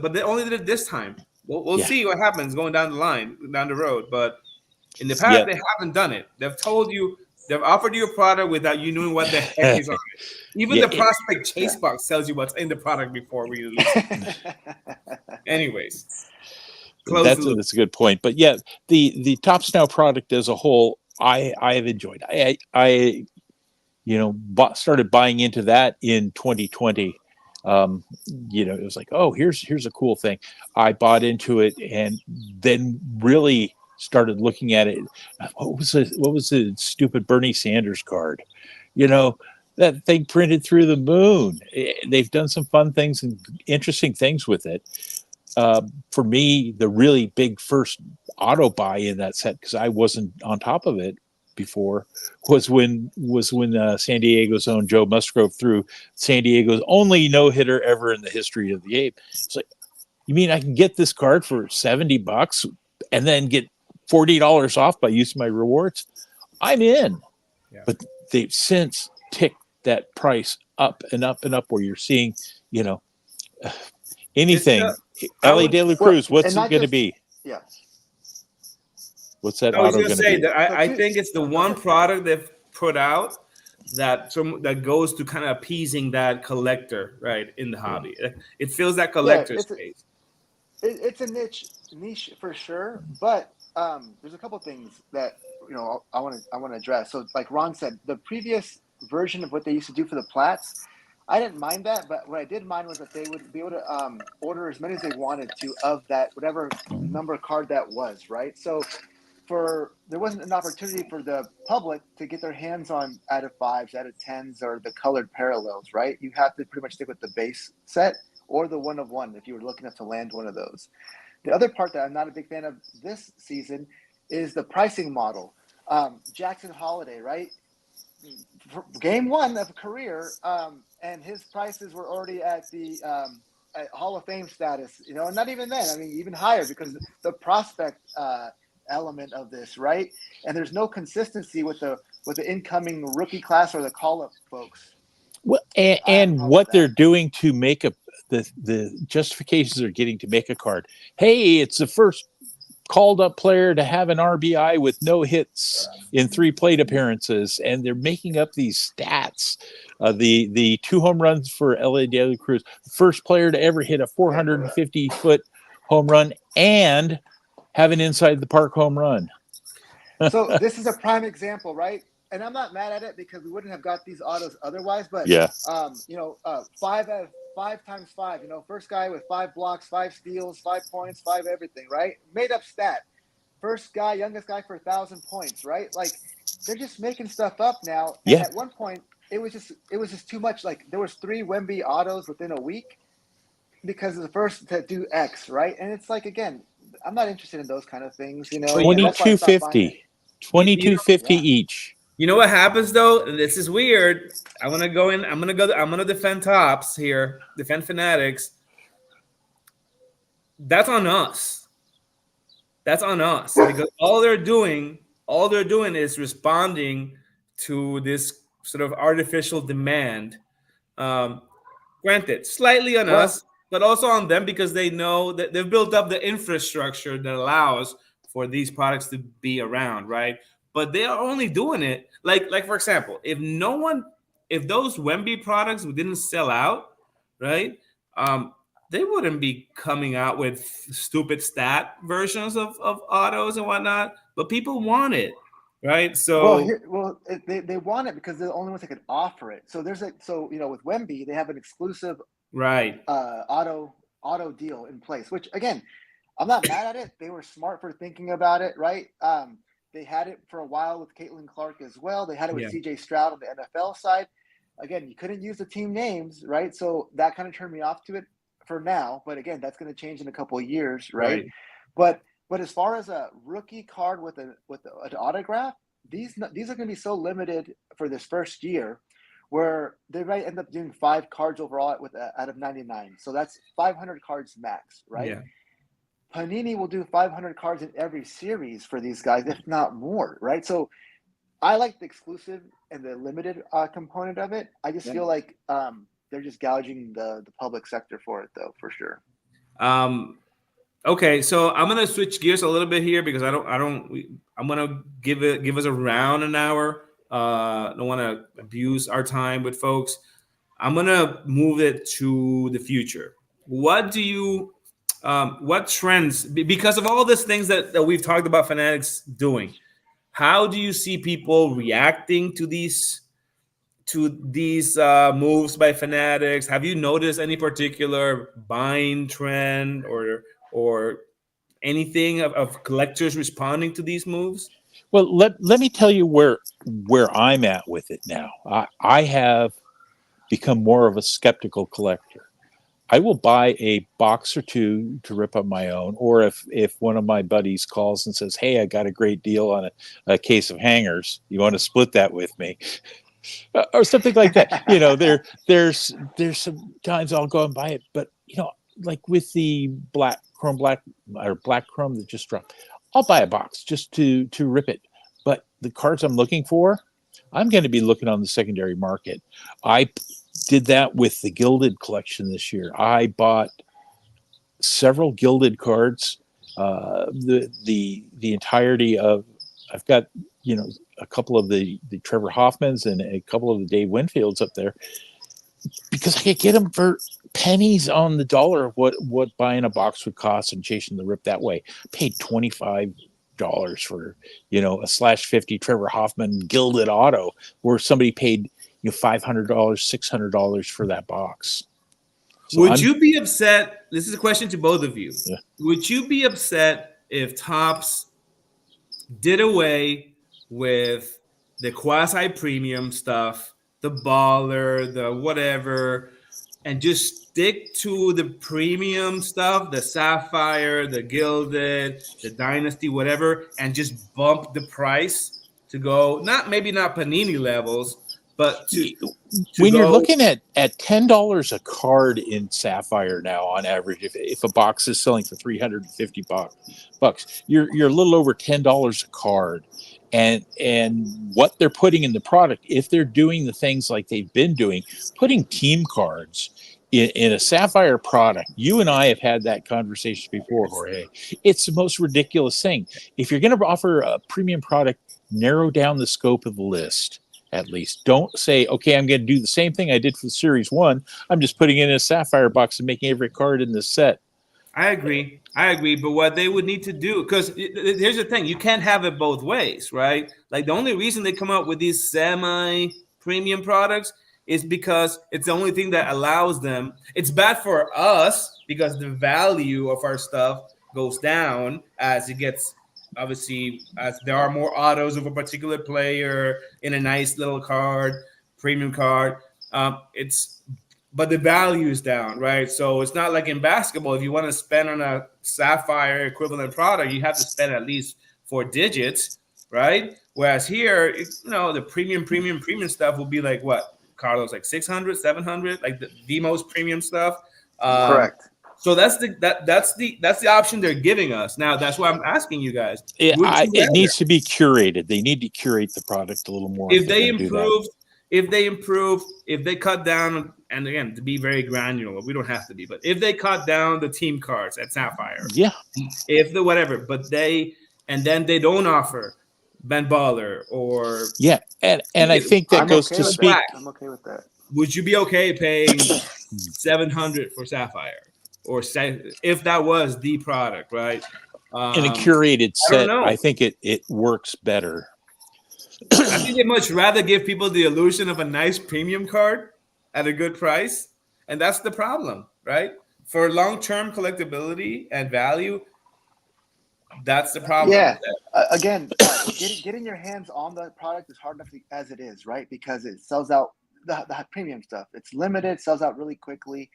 but they only did it this time. We'll see what happens going down the road. But In the past, they haven't done it. They've told you, they've offered you a product without you knowing what the heck is on it. Even the prospect chase box tells you what's in the product before we release it. Anyways, that's a good point. But yeah, the Top Snow product as a whole, I have enjoyed. I started buying into that in 2020. It was like, oh, here's a cool thing. I bought into it and then really started looking at it. What was the stupid Bernie Sanders card? That thing printed through the moon. They've done some fun things and interesting things with it. For me, the really big first auto buy in that set, because I wasn't on top of it before, was when San Diego's own Joe Musgrove threw San Diego's only no-hitter ever in the history of the game. It's like, you mean I can get this card for $70 and then get $40 off by using my rewards? I'm in. Yeah. But they've since ticked that price up and up and up, where you're seeing, anything. Ellie De La Cruz, what's it going to be? Yeah. What's that? I was going to say that I think it's the one product they've put out that goes to kind of appeasing that collector, right, in the hobby. It fills that collector space. It's a niche for sure, but there's a couple things that I want to address. So, like Ron said, the previous version of what they used to do for the plats, I didn't mind that, but what I did mind was that they would be able to order as many as they wanted to of that whatever number card that was, right? So there wasn't an opportunity for the public to get their hands on out of 5s, out of 10s, or the colored parallels, right? You have to pretty much stick with the base set or the 1 of 1 if you were looking up to land one of those. The other part that I'm not a big fan of this season is the pricing model. Jackson Holiday, right? Game 1 of career, and his prices were already at the at Hall of Fame status, and not even then. I mean, even higher, because the prospect element of this, right? And there's no consistency with the incoming rookie class or the call-up folks. Well, and what they're doing to make the justifications they're getting to make a card. Hey, it's the first called up player to have an RBI with no hits in 3 plate appearances, and they're making up these stats. The 2 home runs for LA De La Cruz, first player to ever hit a 450-foot home run and have an inside the park home run. So this is a prime example, right? And I'm not mad at it, because we wouldn't have got these autos otherwise. But 5 times 5. First guy with 5 blocks, 5 steals, 5 points, 5 everything, right? Made up stat. First guy, youngest guy for 1,000 points, right? Like, they're just making stuff up now. And at one point, it was just too much. Like, there was 3 Wemby autos within a week because of the first to do X, right? And it's like, again, I'm not interested in those kind of things, 2250 each. You know what happens though? And this is weird. I want to go in. I'm gonna defend Tops here. Defend Fanatics. That's on us. That's on us, because all they're doing is responding to this sort of artificial demand. Granted, slightly on us, but also on them, because they know that they've built up the infrastructure that allows for these products to be around, right? But they are only doing it like for example, if those Wemby products didn't sell out, right? They wouldn't be coming out with stupid stat versions of autos and whatnot. But people want it, right? So they want it because they're the only ones that can offer it. So with Wemby, they have an exclusive auto deal in place, which again, I'm not mad at it. They were smart for thinking about it, right? They had it for a while with Caitlin Clark as well. They had it with CJ Stroud on the NFL side. Again, you couldn't use the team names, right? So that kind of turned me off to it for now. But again, that's going to change in a couple of years, right? But as far as a rookie card with an autograph, these are going to be so limited for this first year, where they might end up doing 5 cards overall out of 99. So that's 500 cards max, right? Yeah. Panini will do 500 cards in every series for these guys, if not more, right? So I like the exclusive and the limited component of it. I just feel like they're just gouging the public sector for it, though, for sure. Okay, so I'm gonna switch gears a little bit here because I'm gonna give us around an hour. Don't want to abuse our time with folks. I'm gonna move it to the future. What do you, what trends? Because of all these things that we've talked about Fanatics doing, how do you see people reacting to these moves by Fanatics? Have you noticed any particular buying trend or anything of collectors responding to these moves? Well, let me tell you where I'm at with it now. I have become more of a skeptical collector. I will buy a box or two to rip up my own, or if one of my buddies calls and says, "Hey, I got a great deal on a case of hangers. You want to split that with me?" Or something like that. There's some times I'll go and buy it, but like with the black or black chrome that just dropped, I'll buy a box just to rip it. But the cards I'm looking for, I'm going to be looking on the secondary market. I did that with the gilded collection this year. I bought several gilded cards. The entirety of, I've got a couple of the Trevor Hoffmans and a couple of the Dave Winfields up there because I could get them for pennies on the dollar of what buying a box would cost and chasing the rip that way. Paid $25 for a /50 Trevor Hoffman gilded auto, where somebody paid $500, $600 for that box. So Would you be upset? This is a question to both of you. Yeah. Would you be upset if Topps did away with the quasi premium stuff, the baller, the whatever, and just stick to the premium stuff, the sapphire, the gilded, the dynasty, whatever, and just bump the price to go maybe not Panini levels, but to when you're go. looking at $10 a card in sapphire now on average, if a box is selling for $350, you're a little over $10 a card. And what they're putting in the product, if they're doing the things like they've been doing, putting team cards in a sapphire product, you and I have had that conversation before, Jorge. It's the most ridiculous thing. If you're going to offer a premium product, narrow down the scope of the list. At least don't say, okay, I'm going to do the same thing I did for the Series 1. I'm just putting it in a sapphire box and making every card in the set. I agree. But what they would need to do, because here's the thing, you can't have it both ways, right? Like the only reason they come up with these semi-premium products is because it's the only thing that allows them. It's bad for us because the value of our stuff goes down as it gets, obviously, as there are more autos of a particular player in a nice little card, premium card. But the value is down, right? So it's not like in basketball. If you want to spend on a sapphire equivalent product, you have to spend at least 4 digits, right? Whereas here, the premium stuff will be like what, Carlos, like 600, 700, like the most premium stuff. Correct. So that's the option they're giving us. Now that's why I'm asking you guys. It needs to be curated. They need to curate the product a little more. If they improve, if they cut down, and again, to be very granular, we don't have to be, but if they cut down the team cards at Sapphire, if the whatever, but then they don't offer Ben Baller or and I think that goes to speak. I'm okay with that. Would you be okay paying $700 for Sapphire, or if that was the product, right? In a curated set, I think it works better. I think they'd much rather give people the illusion of a nice premium card at a good price. And that's the problem, right? For long-term collectability and value, that's the problem. Yeah. Again, getting your hands on the product is hard enough as it is, right? Because it sells out the premium stuff. It's limited, sells out really quickly.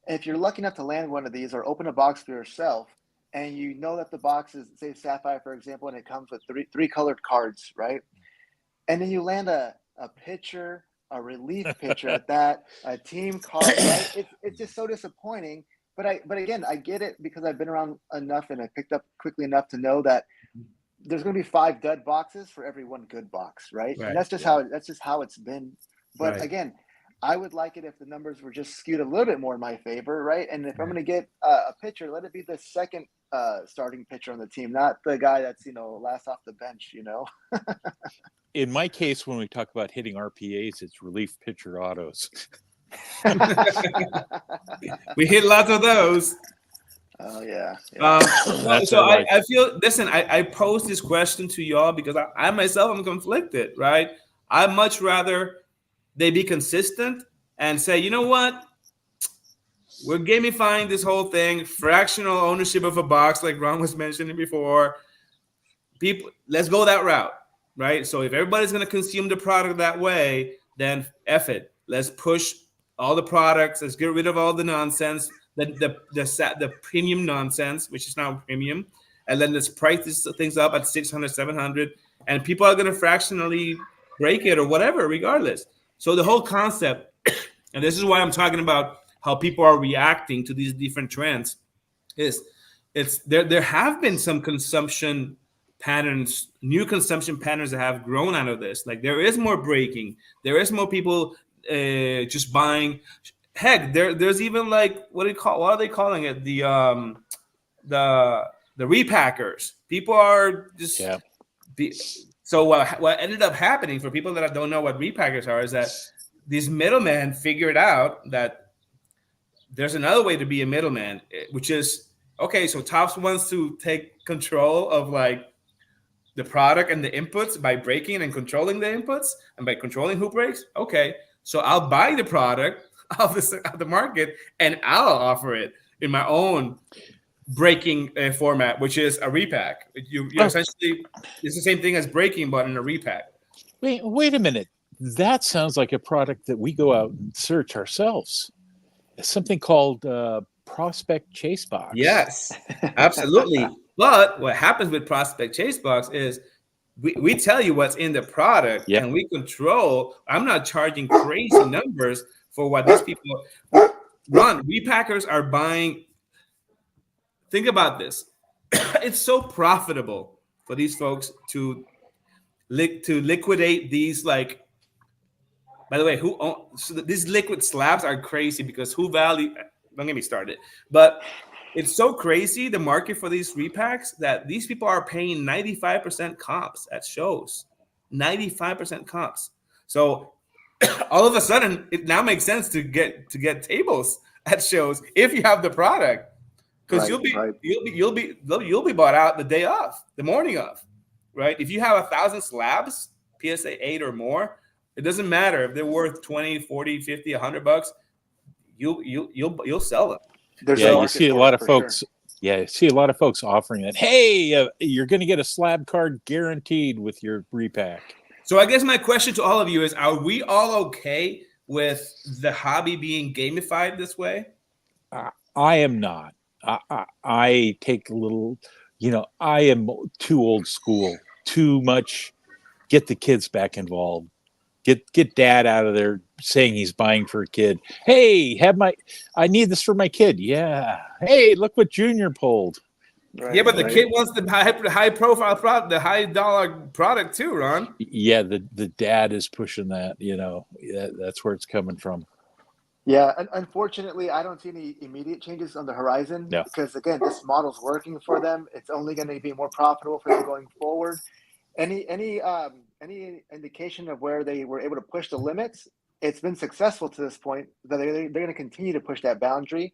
If you're lucky enough to land one of these or open a box for yourself, and you know that the box is, say, Sapphire, for example, and it comes with three colored cards, right? And then you land a pitcher, a relief pitcher at that, a team card, right? It's just so disappointing. But again, I get it because I've been around enough and I picked up quickly enough to know that there's going to be 5 dud boxes for every 1 good box, right? And that's just how it's been. But again, I would like it if the numbers were just skewed a little bit more in my favor, right? And if I'm going to get a pitcher, let it be the second starting pitcher on the team, not the guy that's last off the bench. In my case, when we talk about hitting RPAs, it's relief pitcher autos. We hit lots of those. Oh yeah. That's So our life. I feel. Listen, I pose this question to y'all because I myself am conflicted. Right? I'd much rather they be consistent and say, you know what, we're gamifying this whole thing, fractional ownership of a box, like Ron was mentioning before. People, let's go that route, right? So if everybody's going to consume the product that way, then F it. Let's push all the products. Let's get rid of all the nonsense, the premium nonsense, which is not premium, and then let's price these things up at 600, 700, and people are going to fractionally break it or whatever, regardless. So the whole concept, and this is why I'm talking about how people are reacting to these different trends, is there have been some consumption patterns, new consumption patterns that have grown out of this. Like there is more breaking, there is more people just buying. Heck, there's even like what are they calling it? The repackers. People are just so what ended up happening for people that don't know what repackers are is that these middlemen figured out that there's another way to be a middleman, which is okay. So Topps wants to take control of like the product and the inputs by breaking and controlling the inputs and by controlling who breaks. Okay, so I'll buy the product of the market and I'll offer it in my own breaking format, which is a repack. You're essentially, it's the same thing as breaking, but in a repack. Wait a minute. That sounds like a product that we go out and search ourselves. It's something called Prospect Chase Box. Yes, absolutely. But what happens with Prospect Chase Box is we tell you what's in the product and we control. I'm not charging crazy numbers for what these people run. Repackers are buying. Think about this. It's so profitable for these folks to liquidate these, like, by the way, so these liquid slabs are crazy because don't get me started, but it's so crazy, the market for these repacks, that these people are paying 95% comps at shows. 95% comps. So all of a sudden, it now makes sense to get tables at shows if you have the product, because you'll be bought out the day of, the morning of, right? If you have 1,000 slabs, PSA 8 or more, it doesn't matter if they're worth 20, 40, 50, $100. You'll sell them. You see a lot of folks. Sure. Yeah, I see a lot of folks offering that. Hey, you're going to get a slab card guaranteed with your repack. So I guess my question to all of you is: are we all okay with the hobby being gamified this way? I am not. I take a little. I am too old school. Too much. Get the kids back involved. Get dad out of there saying he's buying for a kid. Hey, I need this for my kid. Yeah. Hey, look what Junior pulled. Right, yeah, but the kid wants the high profile product, the high dollar product too, Ron. Yeah, the dad is pushing that. That's where it's coming from. Yeah, unfortunately, I don't see any immediate changes on the horizon. No. Because again, this model's working for them. It's only going to be more profitable for them going forward. Any indication of where they were able to push the limits? It's been successful to this point. That they're going to continue to push that boundary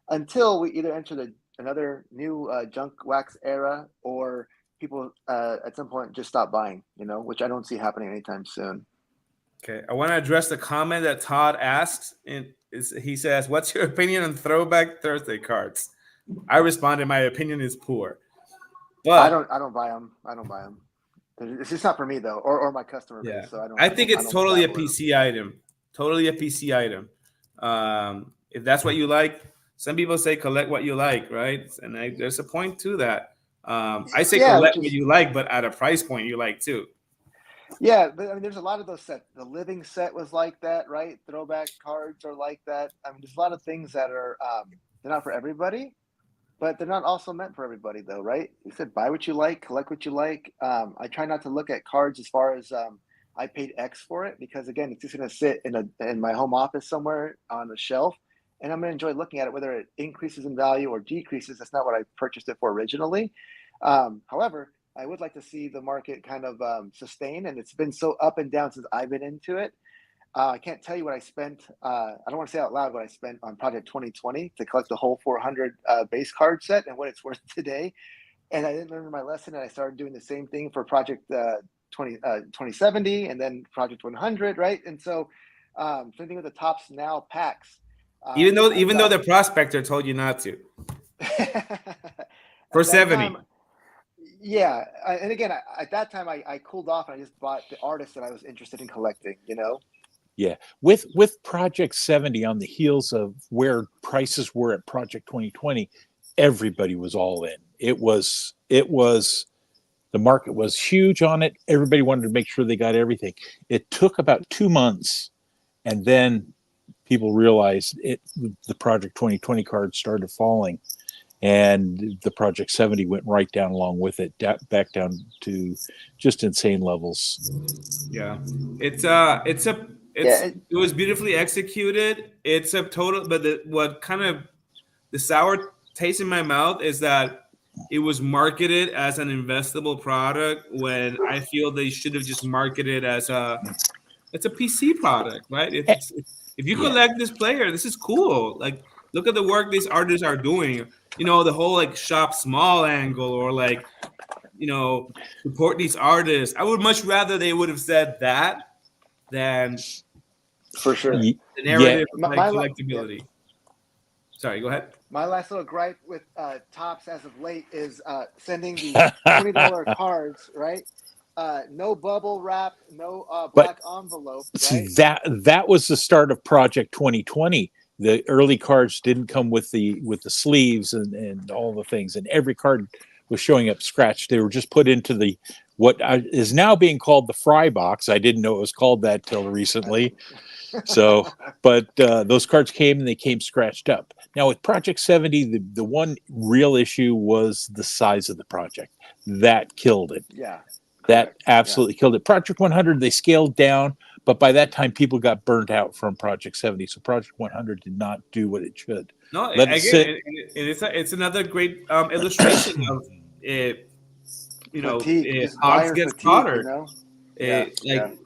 until we either enter another new junk wax era, or people at some point just stop buying. Which I don't see happening anytime soon. Okay, I want to address the comment that Todd asks. He says, "What's your opinion on Throwback Thursday cards?" I responded, "My opinion is poor." But I don't buy them. It's just not for me though, or my customer base. So I think it's totally a PC item. Totally a PC item. If that's what you like, some people say collect what you like, right? And there's a point to that. I say collect what you like, but at a price point you like too. Yeah, but I mean, there's a lot of those sets. The living set was like that, right? Throwback cards are like that. I mean, there's a lot of things that are they're not for everybody. But they're not also meant for everybody, though, right? You said buy what you like, collect what you like. I try not to look at cards as far as I paid X for it, because again, it's just going to sit in my home office somewhere on a shelf, and I'm going to enjoy looking at it, whether it increases in value or decreases. That's not what I purchased it for originally. However, I would like to see the market kind of sustain, and it's been so up and down since I've been into it. I can't tell you what I spent. I don't want to say out loud what I spent on Project 2020 to collect the whole 400 base card set and what it's worth today. And I didn't learn my lesson, and I started doing the same thing for Project 2070 and then Project 100, right? And so same thing with the Tops Now packs. Even though the prospector told you not to. For 70. Time, yeah. And again, at that time, I cooled off and I just bought the artists that I was interested in collecting, you know? Yeah, with Project 70 on the heels of where prices were at Project 2020, everybody was all in. It was the market was huge on it. Everybody wanted to make sure they got everything. It took about 2 months, and then people realized the Project 2020 cards started falling, and the Project 70 went right down along with it, back down to just insane levels. Yeah, it was beautifully executed. It's a total, but what kind of the sour taste in my mouth is that it was marketed as an investable product when I feel they should have just marketed as it's a PC product, right? If you collect this player, this is cool. Like, look at the work these artists are doing. You know, the whole like shop small angle, or like, you know, support these artists. I would much rather they would have said that than for sure the narrative of like collectability. Sorry, go ahead. My last little gripe with Tops as of late is sending the $20 cards, right? No bubble wrap, no black envelope. Right? That was the start of Project 2020. The early cards didn't come with the sleeves and all the things, and every card was showing up scratched. They were just put into the what is now being called the fry box. I didn't know it was called that till recently. So, but those cards came and they came scratched up. Now with Project 70, the one real issue was the size of the project. That killed it. Yeah. That absolutely killed it. Project 100, they scaled down, but by that time people got burnt out from Project 70. So Project 100 did not do what it should. No, again, it's another great illustration of it. You know, Hobbs gets hotter. You know?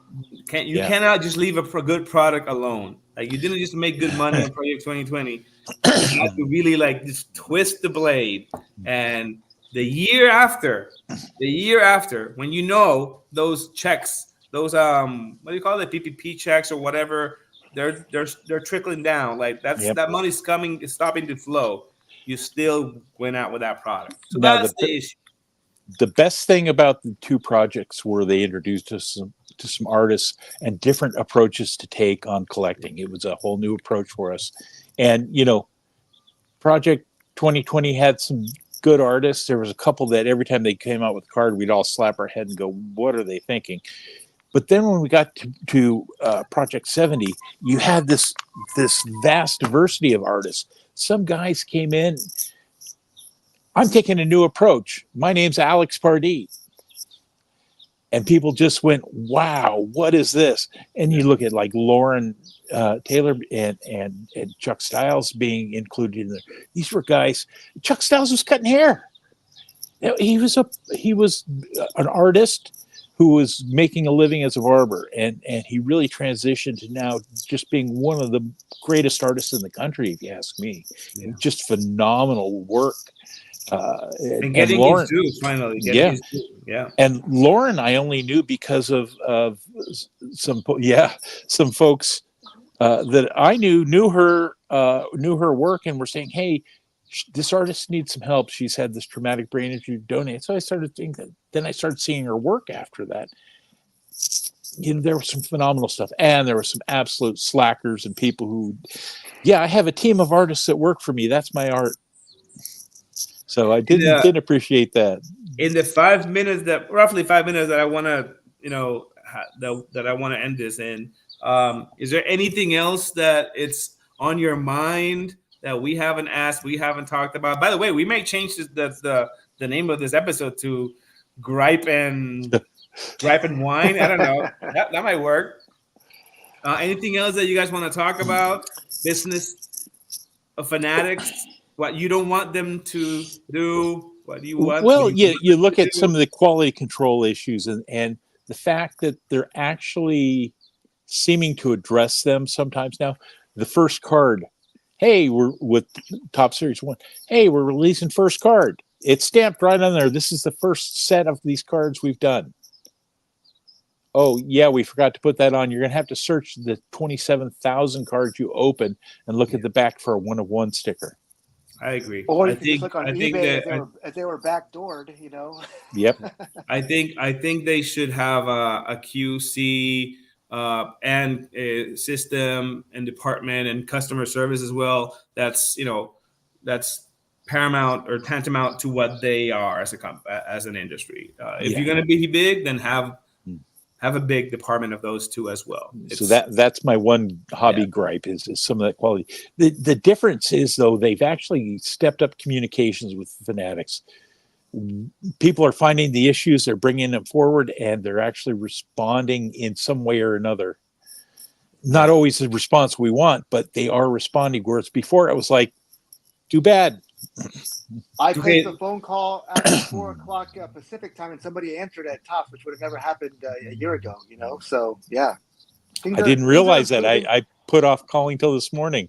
You cannot just leave a good product alone. Like, you didn't just make good money on Project 2020. You had to really like just twist the blade. And the year after, when you know those checks, those what do you call it, PPP checks or whatever, they're trickling down. Like that money's coming, it's stopping to flow. You still went out with that product. So now that's the issue. The best thing about the two projects were they introduced us to some artists and different approaches to take on collecting. It was a whole new approach for us. And, you know, Project 2020 had some good artists. There was a couple that every time they came out with a card, we'd all slap our head and go, what are they thinking? But then when we got to Project 70, you had this vast diversity of artists. Some guys came in, I'm taking a new approach. My name's Alex Pardee. And people just went, wow, what is this? And you look at like Lauren Taylor and Chuck Stiles being included in there. These were guys. Chuck Stiles was cutting hair. He was an artist who was making a living as a barber, and he really transitioned to now just being one of the greatest artists in the country, if you ask me. Yeah. Just phenomenal work. And getting Lauren, his due, finally. His due. Yeah. And Lauren, I only knew because of some folks that I knew her work and were saying, hey, this artist needs some help. She's had this traumatic brain injury, donate. So I started thinking, then I started seeing her work after that. You know, there was some phenomenal stuff, and there were some absolute slackers and people who, I have a team of artists that work for me. That's my art. So I didn't appreciate that. In the roughly 5 minutes that I want to, that I want to end this in, is there anything else that it's on your mind that we haven't asked, we haven't talked about? By the way, we may change the name of this episode to Gripe and Wine. I don't know. That might work. Anything else that you guys want to talk about? Business? Fanatics, what you don't want them to do, what do you want, Well, you them look to at some do? of the quality control issues and the fact that they're actually seeming to address them sometimes now. The first card, hey, we're with Top Series 1. Hey, we're releasing first card. It's stamped right on there. This is the first set of these cards we've done. Oh, yeah, we forgot to put that on. You're going to have to search the 27,000 cards you open and look at the back for a 1-of-1 sticker. I agree. Or I you can just think look on I think eBay that if they were backdoored, you know. Yep. I think they should have a QC and a system and department and customer service as well. That's that's paramount or tantamount to what they are as as an industry. If you're going to be big, then have a big department of those two as well. So that's my one hobby gripe is some of that quality. The difference is, though, they've actually stepped up communications with Fanatics. People are finding the issues, they're bringing them forward, and they're actually responding in some way or another. Not always the response we want, but they are responding. Whereas before it was like, too bad. I placed a phone call at 4 o'clock Pacific time, and somebody answered at Tops, which would have never happened a year ago. You know, so yeah. I didn't realize that. I put off calling till this morning.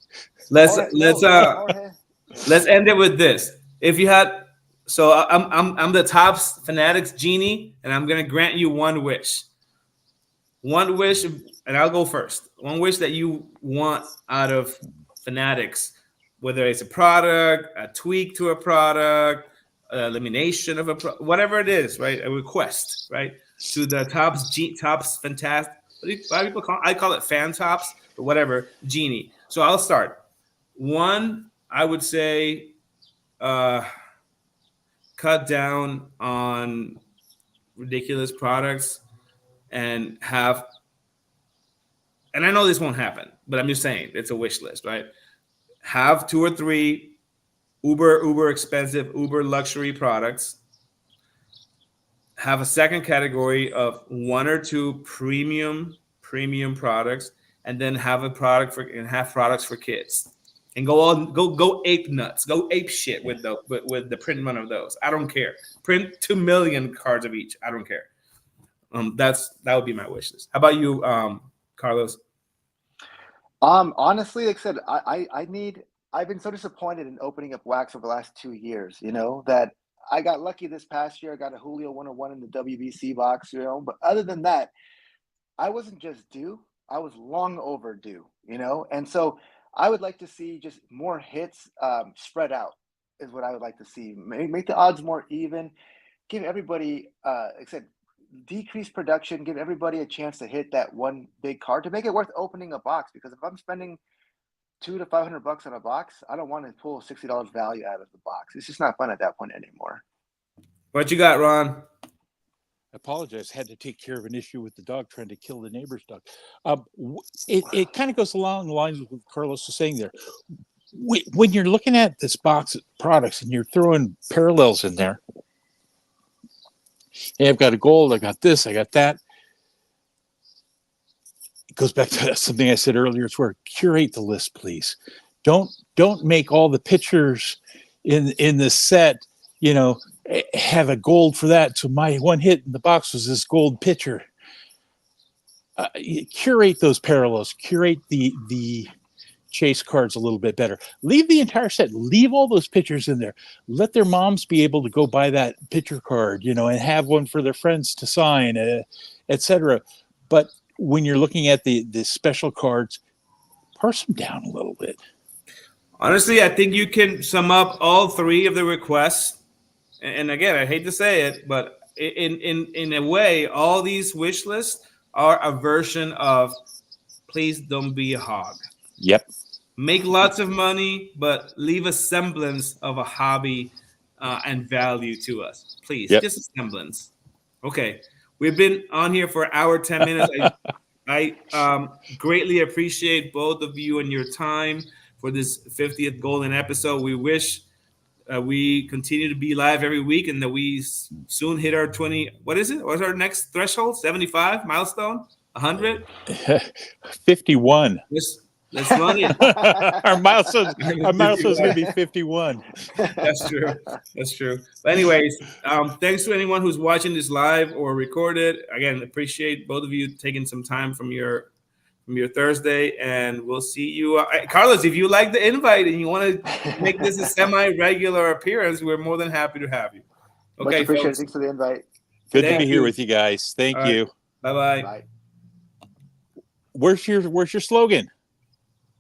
Let's end it with this. If you had, so I'm the Tops Fanatics genie, and I'm gonna grant you one wish. One wish, and I'll go first. One wish that you want out of Fanatics, whether it's a product, a tweak to a product, elimination of whatever it is, right? A request, right? To the Tops Fantastic. Why people call? I call it Fan Tops, but whatever, genie. So I'll start. One, I would say, cut down on ridiculous products and have. And I know this won't happen, but I'm just saying it's a wish list, right? Have 2 or 3 uber expensive, uber luxury products. Have a second category of 1 or 2 premium products, and then have products for kids, and go ape nuts, go ape shit with the print run of those. I don't care. Print 2 million cards of each. I don't care. That would be my wish list. How about you, Carlos? Honestly, like I said, I've been so disappointed in opening up wax over the last 2 years, you know, that I got lucky this past year. I got a Julio 101 in the WBC box, you know, but other than that, I wasn't just due. I was long overdue, you know, and so I would like to see just more hits spread out is what I would like to see. Make the odds more even. Give everybody, like I said, decrease production, give everybody a chance to hit that one big card to make it worth opening a box. Because if I'm spending $200 to $500 on a box, I don't want to pull $60 value out of the box. It's just not fun at that point anymore. What you got, Ron? I apologize. Had to take care of an issue with the dog trying to kill the neighbor's dog. It kind of goes along the lines with what Carlos was saying there. When you're looking at this box of products and you're throwing parallels in there, hey, I've got a gold, I got this, I got that. It goes back to something I said earlier. It's where curate the list, please. Don't make all the pictures in the set, you know, have a gold for that. So my one hit in the box was this gold picture. Curate those parallels. Curate the chase cards a little bit better. Leave the entire set. Leave all those pictures in there. Let their moms be able to go buy that picture card, you know, and have one for their friends to sign, etc. But when you're looking at the special cards, parse them down a little bit. Honestly, I think you can sum up all 3 of the requests. And again, I hate to say it, but in a way, all these wish lists are a version of please don't be a hog. Yep. Make lots of money, but leave a semblance of a hobby and value to us. Please, just a semblance. Okay. We've been on here for an hour, 10 minutes. I greatly appreciate both of you and your time for this 50th golden episode. We wish we continue to be live every week and that we soon hit our 20. What is it? What's our next threshold? 75 milestone? 100? 51. Let's run it. our milestone's going to be 51. That's true. That's true. But anyways, thanks to anyone who's watching this live or recorded. Again, appreciate both of you taking some time from your Thursday, and we'll see you. Carlos, if you like the invite and you want to make this a semi-regular appearance, we're more than happy to have you. Much Okay, appreciated. folks. Thanks for the invite. Good to Thank be here you. with you guys. Thank All right. you. Bye-bye. Bye. Where's your slogan?